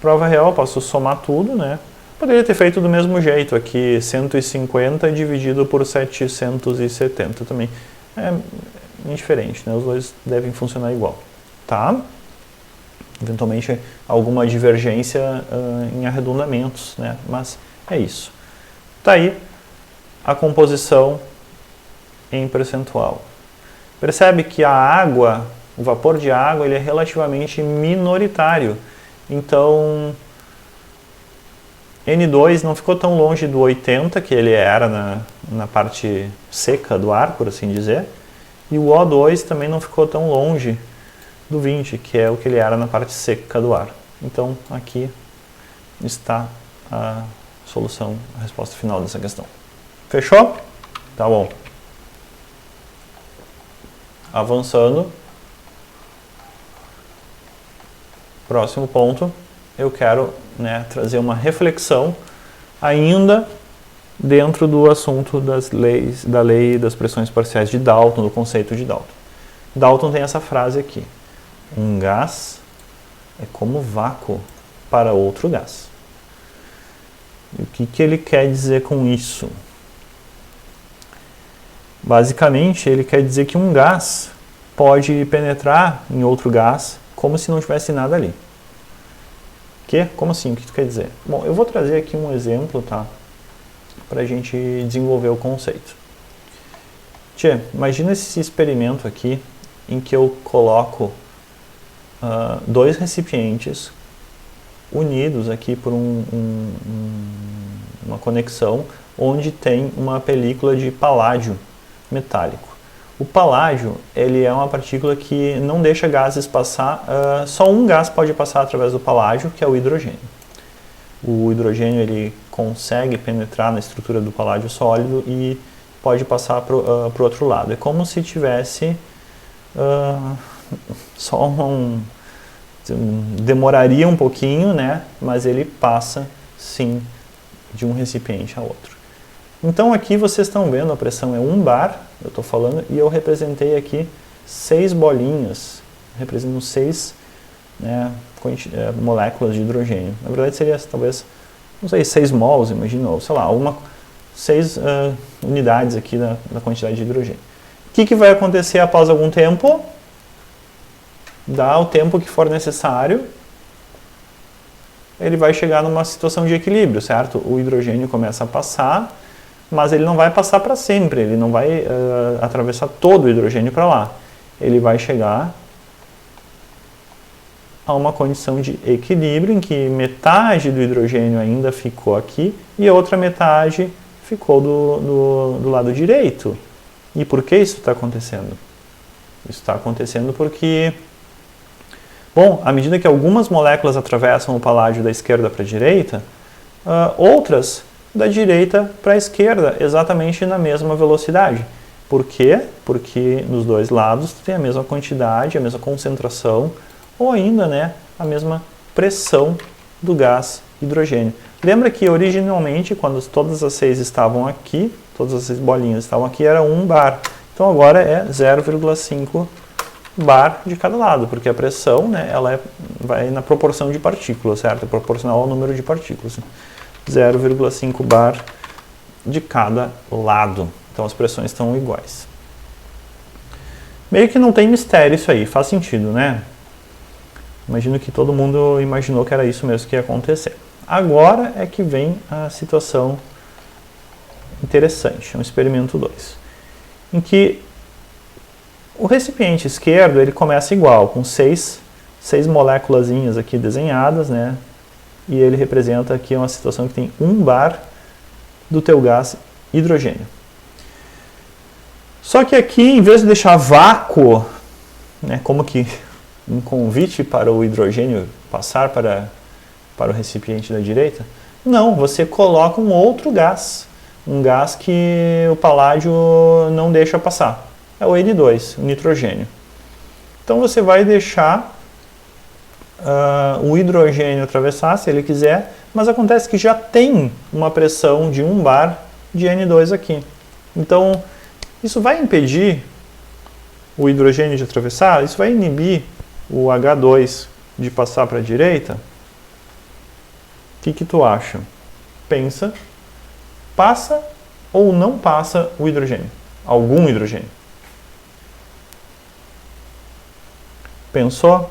Prova real, posso somar tudo, né? Poderia ter feito do mesmo jeito aqui, 150 dividido por 770 também. É indiferente, né? Os dois devem funcionar igual, tá? Eventualmente alguma divergência em arredondamentos, né? Mas é isso. Tá aí a composição em percentual. Percebe que a água, o vapor de água, ele é relativamente minoritário. Então, N2 não ficou tão longe do 80, que ele era na parte seca do ar, por assim dizer. E o O2 também não ficou tão longe do 20, que é o que ele era na parte seca do ar. Então, aqui está a solução, a resposta final dessa questão. Fechou? Tá bom. Avançando. Próximo ponto, eu quero, né, trazer uma reflexão ainda dentro do assunto da lei das pressões parciais de Dalton, do conceito de Dalton. Dalton tem essa frase aqui: um gás é como vácuo para outro gás. E o que ele quer dizer com isso? Basicamente, ele quer dizer que um gás pode penetrar em outro gás como se não tivesse nada ali. Como assim? O que tu quer dizer? Bom, eu vou trazer aqui um exemplo, tá? Para a gente desenvolver o conceito. Imagina esse experimento aqui em que eu coloco dois recipientes unidos aqui por uma conexão onde tem uma película de paládio metálico. O paládio, ele é uma partícula que não deixa gases passar, só um gás pode passar através do paládio, que é o hidrogênio. O hidrogênio, ele consegue penetrar na estrutura do paládio sólido e pode passar para o outro lado. É como se tivesse só demoraria um pouquinho, né? Mas ele passa, sim, de um recipiente a outro. Então aqui vocês estão vendo, a pressão é 1 bar, eu estou falando, e eu representei aqui 6 bolinhas, representando 6 moléculas de hidrogênio. Na verdade seria talvez, não sei, 6 mols, imagina, ou sei lá, 6 unidades aqui da quantidade de hidrogênio. O que vai acontecer após algum tempo? Dá o tempo que for necessário, ele vai chegar numa situação de equilíbrio, certo? O hidrogênio começa a passar, mas ele não vai passar para sempre, ele não vai atravessar todo o hidrogênio para lá. Ele vai chegar a uma condição de equilíbrio em que metade do hidrogênio ainda ficou aqui e a outra metade ficou do lado direito. E por que isso está acontecendo? Isso está acontecendo porque, bom, à medida que algumas moléculas atravessam o paládio da esquerda para a direita, outras da direita para a esquerda, exatamente na mesma velocidade. Por quê? Porque nos dois lados tem a mesma quantidade, a mesma concentração, ou ainda, né, a mesma pressão do gás hidrogênio. Lembra que originalmente, quando todas as 6 estavam aqui, todas as 6 bolinhas estavam aqui, era 1 bar. Então agora é 0,5 bar de cada lado, porque a pressão, né, ela vai na proporção de partículas, certo? É proporcional ao número de partículas. 0,5 bar de cada lado. Então as pressões estão iguais. Meio que não tem mistério isso aí, faz sentido, né? Imagino que todo mundo imaginou que era isso mesmo que ia acontecer. Agora é que vem a situação interessante, é um experimento 2, em que o recipiente esquerdo ele começa igual, com 6 moléculazinhas aqui desenhadas, né? E ele representa aqui uma situação que tem 1 bar do teu gás hidrogênio. Só que aqui, em vez de deixar vácuo, né, como que um convite para o hidrogênio passar para o recipiente da direita, não, você coloca um outro gás, um gás que o paládio não deixa passar. É o N2, o nitrogênio. Então você vai deixar o hidrogênio atravessar, se ele quiser, mas acontece que já tem uma pressão de 1 bar de N2 aqui. Então, isso vai impedir o hidrogênio de atravessar? Isso vai inibir o H2 de passar para a direita? O que tu acha? Pensa, passa ou não passa o hidrogênio? Algum hidrogênio? Pensou?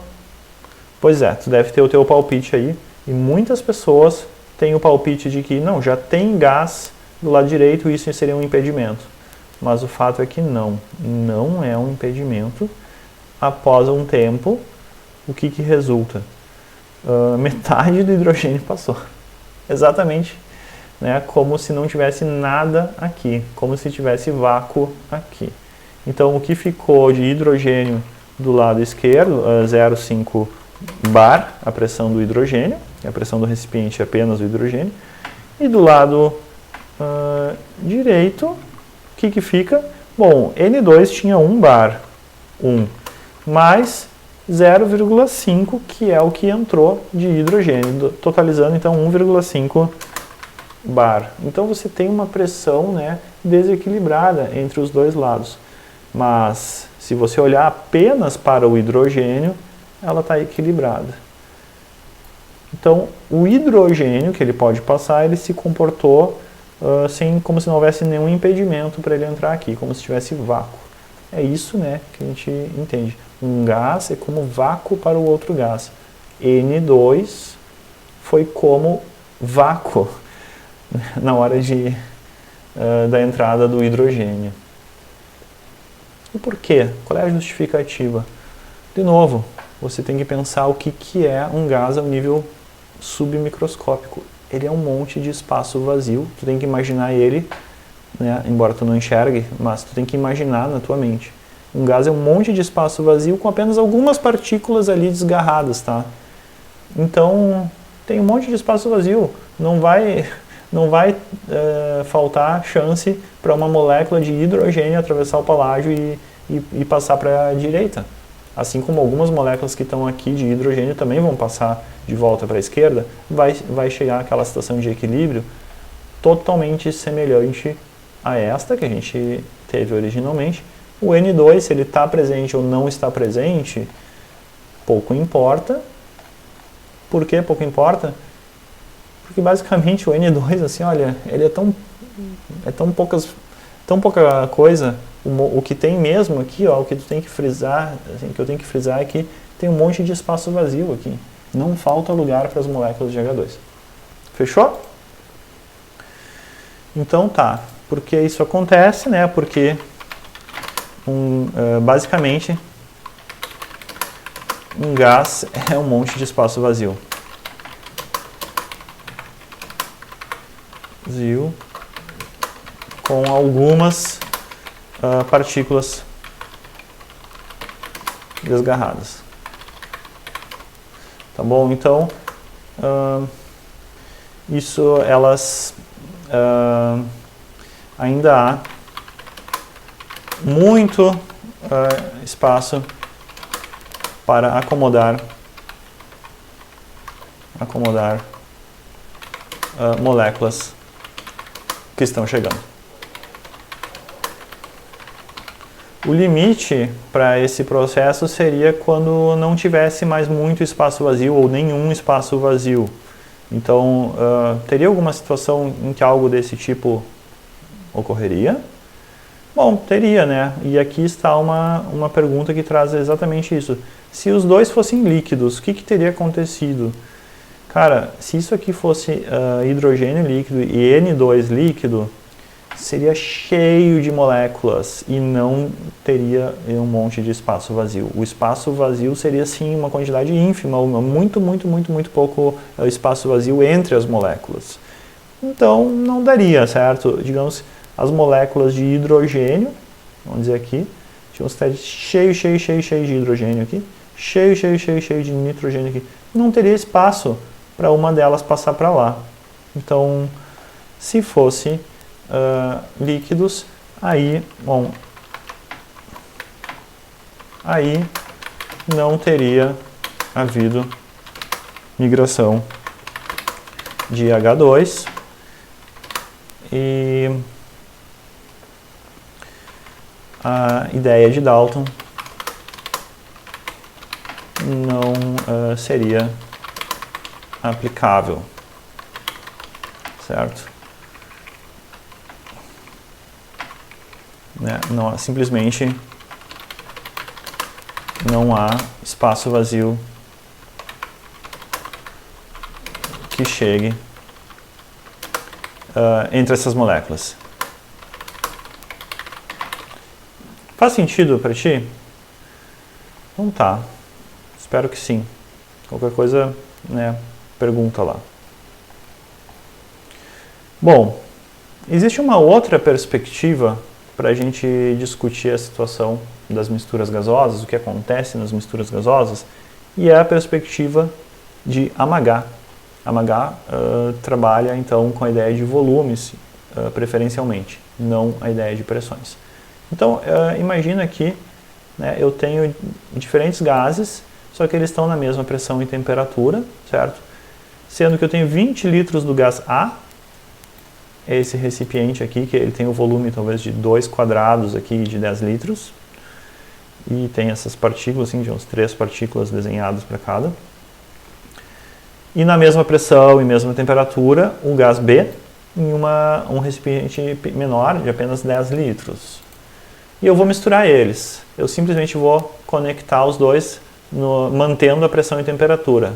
Pois é, tu deve ter o teu palpite aí, e muitas pessoas têm o palpite de que não, já tem gás do lado direito, isso seria um impedimento. Mas o fato é que não é um impedimento. Após um tempo, o que resulta? Metade do hidrogênio passou. Exatamente, né, como se não tivesse nada aqui, como se tivesse vácuo aqui. Então, o que ficou de hidrogênio do lado esquerdo, 0,5 bar, a pressão do hidrogênio, a pressão do recipiente é apenas o hidrogênio, e do lado direito, o que fica? Bom, N2 tinha 1 bar, 1, mais 0,5, que é o que entrou de hidrogênio, totalizando então 1,5 bar. Então você tem uma pressão, né, desequilibrada entre os dois lados. Mas se você olhar apenas para o hidrogênio, ela está equilibrada. Então o hidrogênio que ele pode passar, ele se comportou como se não houvesse nenhum impedimento para ele entrar aqui, como se tivesse vácuo. É isso, né, que a gente entende. Um gás é como vácuo para o outro gás. N2 foi como vácuo na hora da entrada do hidrogênio. E por quê? Qual é a justificativa? De novo, você tem que pensar o que é um gás ao nível submicroscópico. Ele é um monte de espaço vazio. Tu tem que imaginar ele, né, embora tu não enxergue, mas tu tem que imaginar na tua mente. Um gás é um monte de espaço vazio com apenas algumas partículas ali desgarradas, tá? Então, tem um monte de espaço vazio. Não vai faltar chance para uma molécula de hidrogênio atravessar o palágio e passar para a direita. Assim como algumas moléculas que estão aqui de hidrogênio também vão passar de volta para a esquerda, vai chegar àquela situação de equilíbrio totalmente semelhante a esta que a gente teve originalmente. O N2, se ele está presente ou não está presente, pouco importa. Por que pouco importa? Porque basicamente o N2, assim, olha, ele é tão pouca coisa. O que tem mesmo aqui, ó, o que tu tem que frisar, assim, que eu tenho que frisar é que tem um monte de espaço vazio aqui. Não falta lugar para as moléculas de H2. Fechou? Então tá. Por que isso acontece, né? Porque basicamente um gás é um monte de espaço vazio. Vazio com algumas partículas desgarradas. Tá bom? Então, elas ainda há muito espaço para acomodar moléculas que estão chegando. O limite para esse processo seria quando não tivesse mais muito espaço vazio ou nenhum espaço vazio. Então, teria alguma situação em que algo desse tipo ocorreria? Bom, teria, né? E aqui está uma pergunta que traz exatamente isso. Se os dois fossem líquidos, o que teria acontecido? Cara, se isso aqui fosse hidrogênio líquido e N2 líquido, seria cheio de moléculas e não teria um monte de espaço vazio. O espaço vazio seria, sim, uma quantidade ínfima, muito pouco espaço vazio entre as moléculas. Então, não daria, certo? Digamos, as moléculas de hidrogênio, vamos dizer aqui, tinha um estágio cheio de hidrogênio aqui, cheio de nitrogênio aqui. Não teria espaço para uma delas passar para lá. Então, se fosse líquidos, aí não teria havido migração de H2 e a ideia de Dalton não seria aplicável, certo? Né? Não, simplesmente não há espaço vazio que chegue entre essas moléculas. Faz sentido para ti? Então tá, espero que sim. Qualquer coisa, né, pergunta lá. Bom, existe uma outra perspectiva para a gente discutir a situação das misturas gasosas, o que acontece nas misturas gasosas, e é a perspectiva de Amagat. Amagat trabalha então com a ideia de volumes, preferencialmente, não a ideia de pressões. Então, imagina que, né, eu tenho diferentes gases, só que eles estão na mesma pressão e temperatura, certo? Sendo que eu tenho 20 litros do gás A, esse recipiente aqui, que ele tem o volume talvez de 2 quadrados aqui de 10 litros, e tem essas partículas, assim, de uns 3 partículas desenhadas para cada. E na mesma pressão e mesma temperatura, o gás B em um recipiente menor, de apenas 10 litros. E eu vou misturar eles. Eu simplesmente vou conectar os dois, mantendo a pressão e temperatura.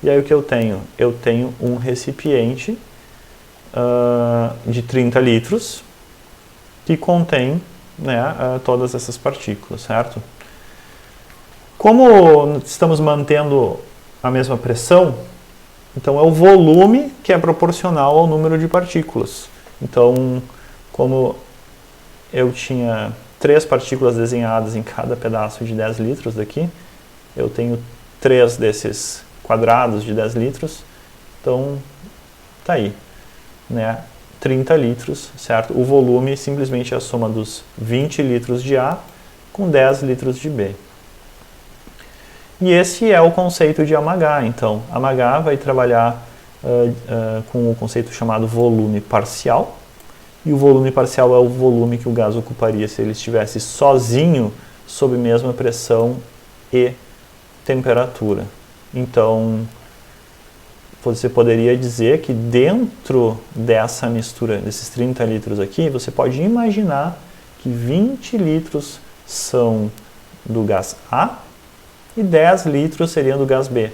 E aí o que eu tenho? Eu tenho um recipiente de 30 litros que contém, né, todas essas partículas, certo? Como estamos mantendo a mesma pressão, então é o volume que é proporcional ao número de partículas. Então, como eu tinha 3 partículas desenhadas em cada pedaço de 10 litros daqui, eu tenho 3 desses quadrados de 10 litros, então tá aí, né? 30 litros, certo? O volume simplesmente é a soma dos 20 litros de A com 10 litros de B. E esse é o conceito de Amagat. Então, Amagat vai trabalhar com o conceito chamado volume parcial. E o volume parcial é o volume que o gás ocuparia se ele estivesse sozinho sob mesma pressão e temperatura. Então, você poderia dizer que dentro dessa mistura, desses 30 litros aqui, você pode imaginar que 20 litros são do gás A e 10 litros seriam do gás B.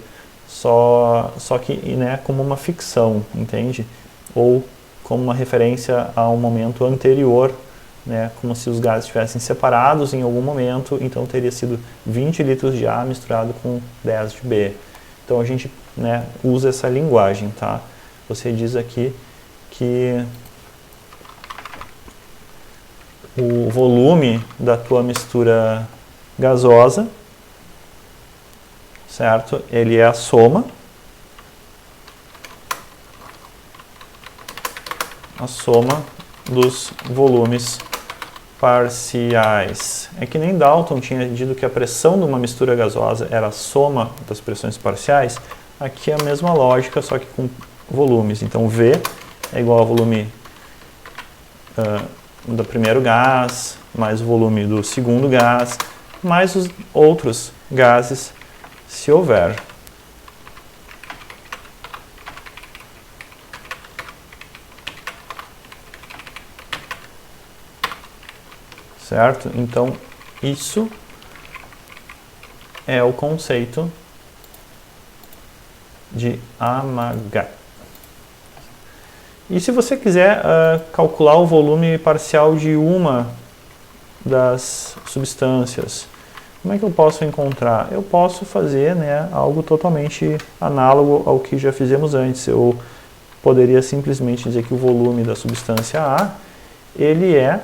Só que, né, como uma ficção, entende? Ou como uma referência a um momento anterior, né, como se os gases estivessem separados em algum momento, então teria sido 20 litros de A misturado com 10 de B. Então a gente, né, usa essa linguagem, tá? Você diz aqui que o volume da tua mistura gasosa, certo? Ele é a soma dos volumes parciais. É que nem Dalton tinha dito que a pressão de uma mistura gasosa era a soma das pressões parciais. Aqui é a mesma lógica, só que com volumes. Então V é igual ao volume do primeiro gás, mais o volume do segundo gás, mais os outros gases, se houver. Certo? Então, isso é o conceito de Amagat. E se você quiser calcular o volume parcial de uma das substâncias, como é que eu posso encontrar? Eu posso fazer, né, algo totalmente análogo ao que já fizemos antes. Eu poderia simplesmente dizer que o volume da substância A, ele é,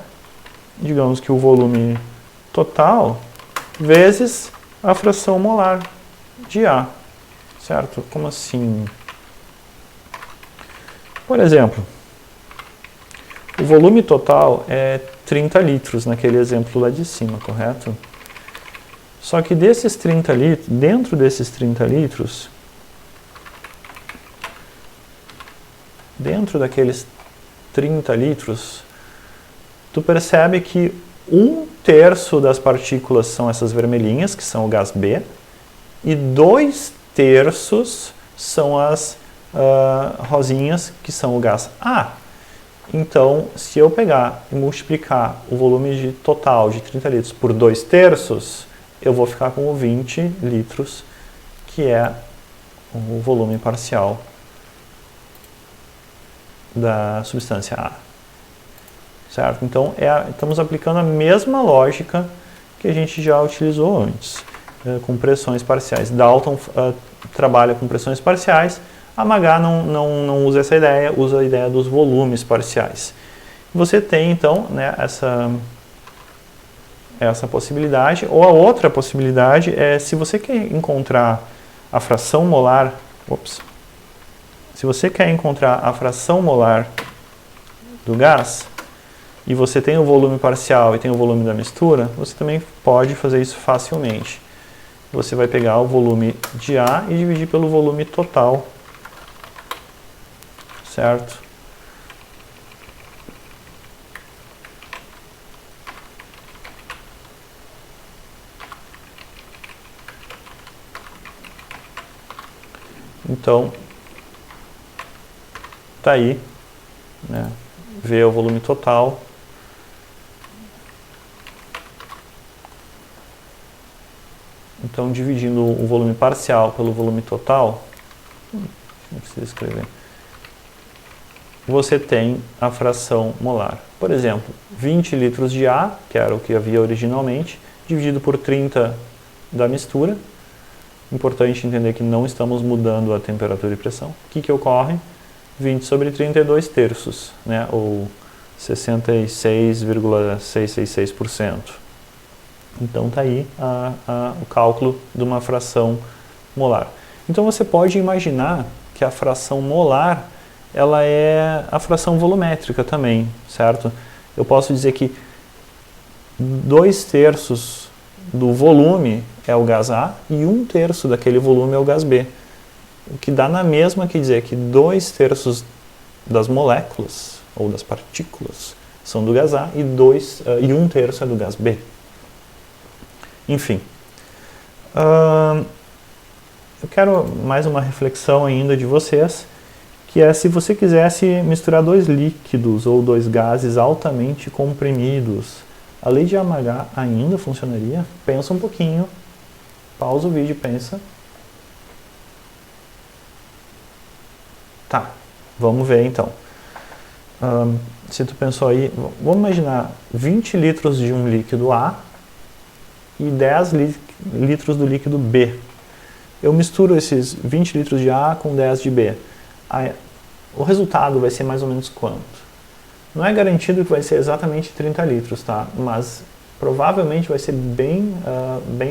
digamos que o volume total vezes a fração molar de A, certo? Como assim? Por exemplo, o volume total é 30 litros naquele exemplo lá de cima, correto? Só que desses 30 litros, dentro desses 30 litros, dentro daqueles 30 litros, tu percebe que 1/3 das partículas são essas vermelhinhas, que são o gás B, e 2/3 são as rosinhas, que são o gás A. Então, se eu pegar e multiplicar o volume total de 30 litros por 2/3, eu vou ficar com o 20 litros, que é o volume parcial da substância A. Certo? Então, estamos aplicando a mesma lógica que a gente já utilizou antes, com pressões parciais. Dalton trabalha com pressões parciais, Amagat não usa essa ideia, usa a ideia dos volumes parciais. Você tem, então, né, essa possibilidade, ou a outra possibilidade é, se você quer encontrar a fração molar, se você quer encontrar a fração molar do gás, e você tem o volume parcial e tem o volume da mistura, você também pode fazer isso facilmente. Você vai pegar o volume de A e dividir pelo volume total, certo? Então, tá aí, né? Vê o volume total. Então, dividindo o volume parcial pelo volume total, não precisa escrever, você tem a fração molar. Por exemplo, 20 litros de A, que era o que havia originalmente, dividido por 30 da mistura. Importante entender que não estamos mudando a temperatura e pressão. O que ocorre? 20 sobre 32 terços, né? Ou 66,666%. Então está aí o cálculo de uma fração molar. Então você pode imaginar que a fração molar ela é a fração volumétrica também, certo? Eu posso dizer que 2/3 do volume é o gás A e 1/3 daquele volume é o gás B. O que dá na mesma que dizer que 2/3 das moléculas ou das partículas são do gás A e 1/3 é do gás B. Enfim, eu quero mais uma reflexão ainda de vocês, que é se você quisesse misturar dois líquidos ou dois gases altamente comprimidos, a lei de Amagat ainda funcionaria? Pensa um pouquinho, pausa o vídeo e pensa. Tá, vamos ver então. Se tu pensou aí, vamos imaginar 20 litros de um líquido A e 10 litros do líquido B. Eu misturo esses 20 litros de A com 10 de B. O resultado vai ser mais ou menos quanto? Não é garantido que vai ser exatamente 30 litros, tá? Mas provavelmente vai ser bem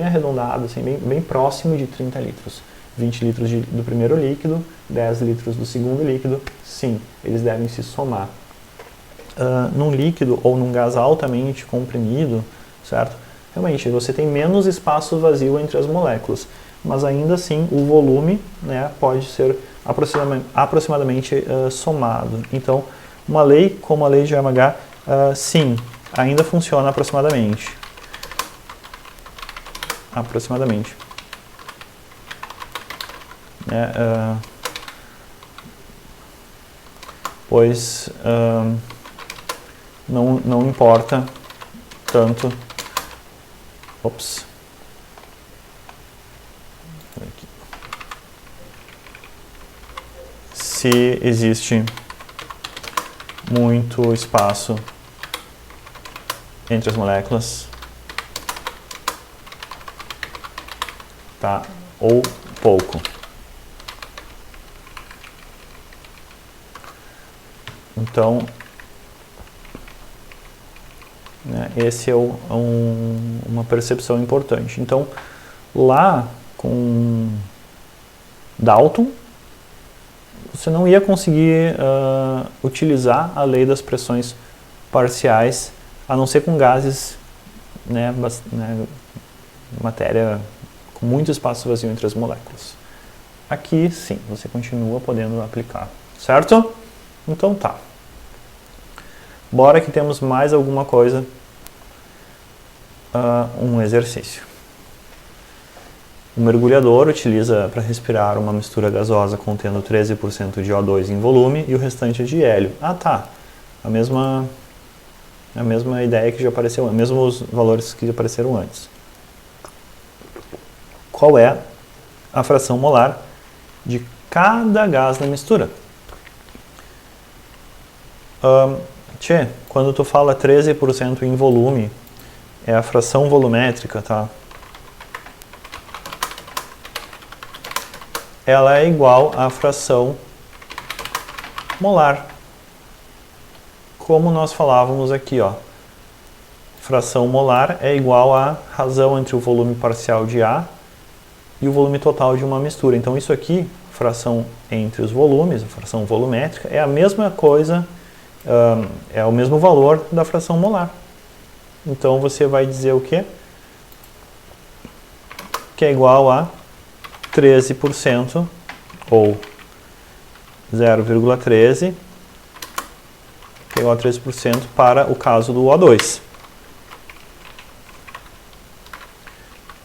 arredondado, assim, bem próximo de 30 litros. 20 litros do primeiro líquido, 10 litros do segundo líquido, sim, eles devem se somar. Num líquido ou num gás altamente comprimido, certo? Realmente, você tem menos espaço vazio entre as moléculas, mas ainda assim o volume, né, pode ser aproximadamente somado. Então, uma lei como a lei de Amagat, sim, ainda funciona aproximadamente. Pois não importa tanto. Se existe muito espaço entre as moléculas, tá? Ou pouco. Então, né, esse é uma percepção importante. Então, lá com Dalton, você não ia conseguir utilizar a lei das pressões parciais, a não ser com gases, né, matéria com muito espaço vazio entre as moléculas. Aqui, sim, você continua podendo aplicar, certo? Então tá. Bora que temos mais alguma coisa, um exercício. O mergulhador utiliza para respirar uma mistura gasosa contendo 13% de O2 em volume e o restante de hélio. Ah, tá. A mesma ideia que já apareceu, mesmos valores que já apareceram antes. Qual é a fração molar de cada gás na mistura? Quando tu fala 13% em volume, é a fração volumétrica, tá? Ela é igual à fração molar. Como nós falávamos aqui, ó. Fração molar é igual à razão entre o volume parcial de A e o volume total de uma mistura. Então isso aqui, fração entre os volumes, a fração volumétrica, é a mesma coisa, é o mesmo valor da fração molar. Então você vai dizer o quê? Que é igual a 13% ou 0,13, que é igual a 13% para o caso do O2.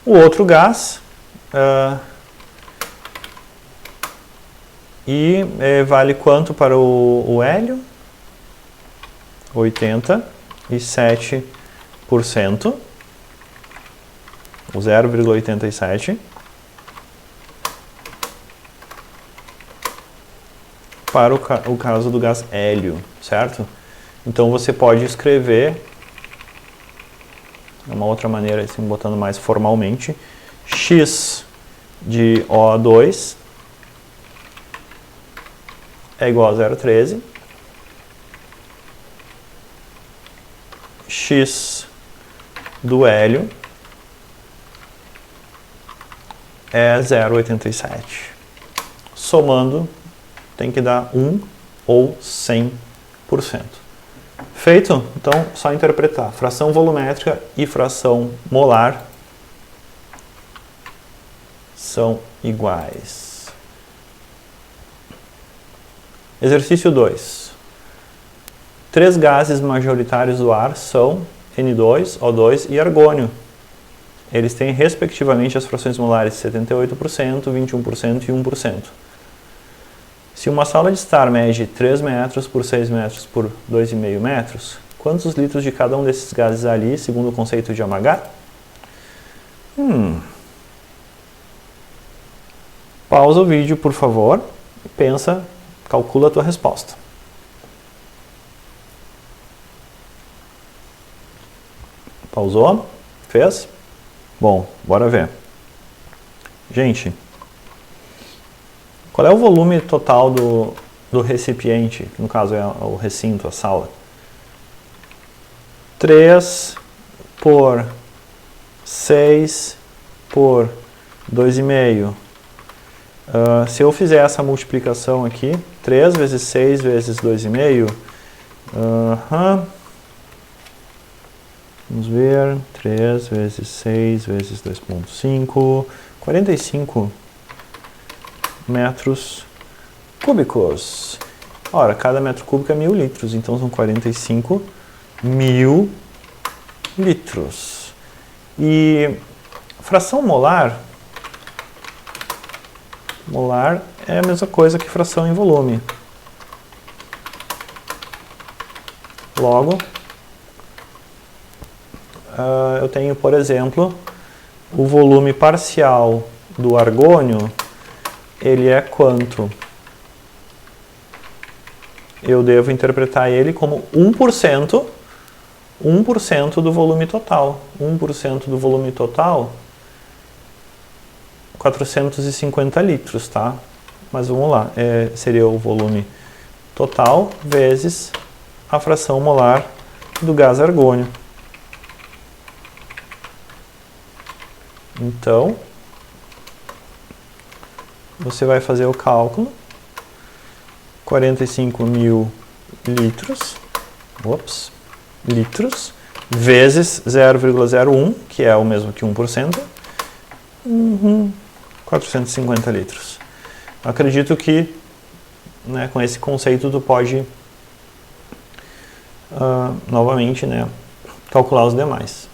O outro gás, vale quanto para o hélio? 87%, o 0,87%, para o caso do gás hélio, certo? Então você pode escrever, de uma outra maneira, assim, botando mais formalmente, X de O2 é igual a 0,13, X do hélio é 0,87. Somando, tem que dar 1 ou 100%. Feito? Então, só interpretar. Fração volumétrica e fração molar são iguais. Exercício 2. 3 gases majoritários do ar são N2, O2 e argônio. Eles têm, respectivamente, as frações molares 78%, 21% e 1%. Se uma sala de estar mede 3 metros por 6 metros por 2,5 metros, quantos litros de cada um desses gases há ali, segundo o conceito de Amagat? Pausa o vídeo, por favor, pensa, calcula a tua resposta. Pausou? Fez? Bom, bora ver. Gente, qual é o volume total do recipiente, que no caso é o recinto, a sala? 3 por 6 por 2,5. Se eu fizer essa multiplicação aqui, 3 vezes 6 vezes 2,5, vamos ver, 3 vezes 6 vezes 2,5, 45 metros cúbicos. Ora, cada metro cúbico é 1.000 litros, então são 45.000 litros. E fração molar, é a mesma coisa que fração em volume. Logo, eu tenho, por exemplo, o volume parcial do argônio, ele é quanto? Eu devo interpretar ele como 1% do volume total. 1% do volume total, 450 litros, tá? Mas vamos lá, seria o volume total vezes a fração molar do gás argônio. Então, você vai fazer o cálculo, 45.000 litros, litros, vezes 0,01, que é o mesmo que 1%, 450 litros. Acredito que, né, com esse conceito tu pode, novamente, né, calcular os demais.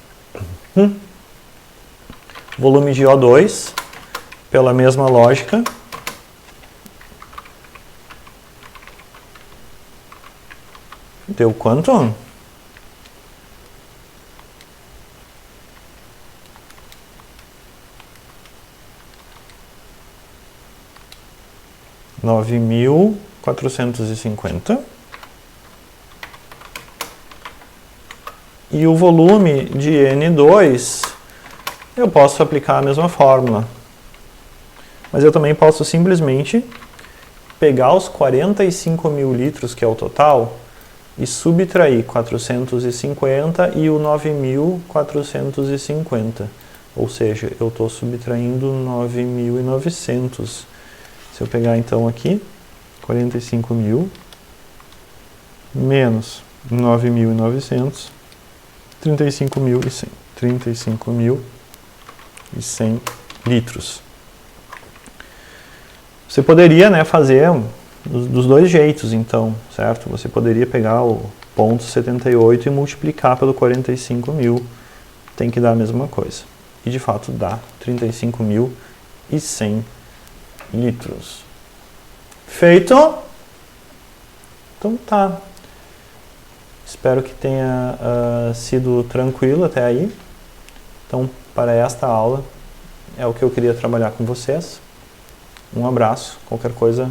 Volume de O2, pela mesma lógica, deu quanto? (9.450) E o volume de N2, eu posso aplicar a mesma fórmula. Mas eu também posso simplesmente pegar os 45 mil litros, que é o total, e subtrair 450 e o 9.450. Ou seja, eu estou subtraindo 9.900. Se eu pegar então aqui, 45 mil menos 9.900, 35.100. 35.100 litros. Você poderia, né, fazer dos dois jeitos, então, certo? Você poderia pegar o ponto 78 e multiplicar pelo 45 mil. Tem que dar a mesma coisa. E, de fato, dá 35.100 litros. Feito? Então, tá. Espero que tenha sido tranquilo até aí. Então, para esta aula, é o que eu queria trabalhar com vocês. Um abraço. Qualquer coisa,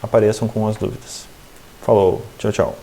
apareçam com as dúvidas. Falou. Tchau, tchau.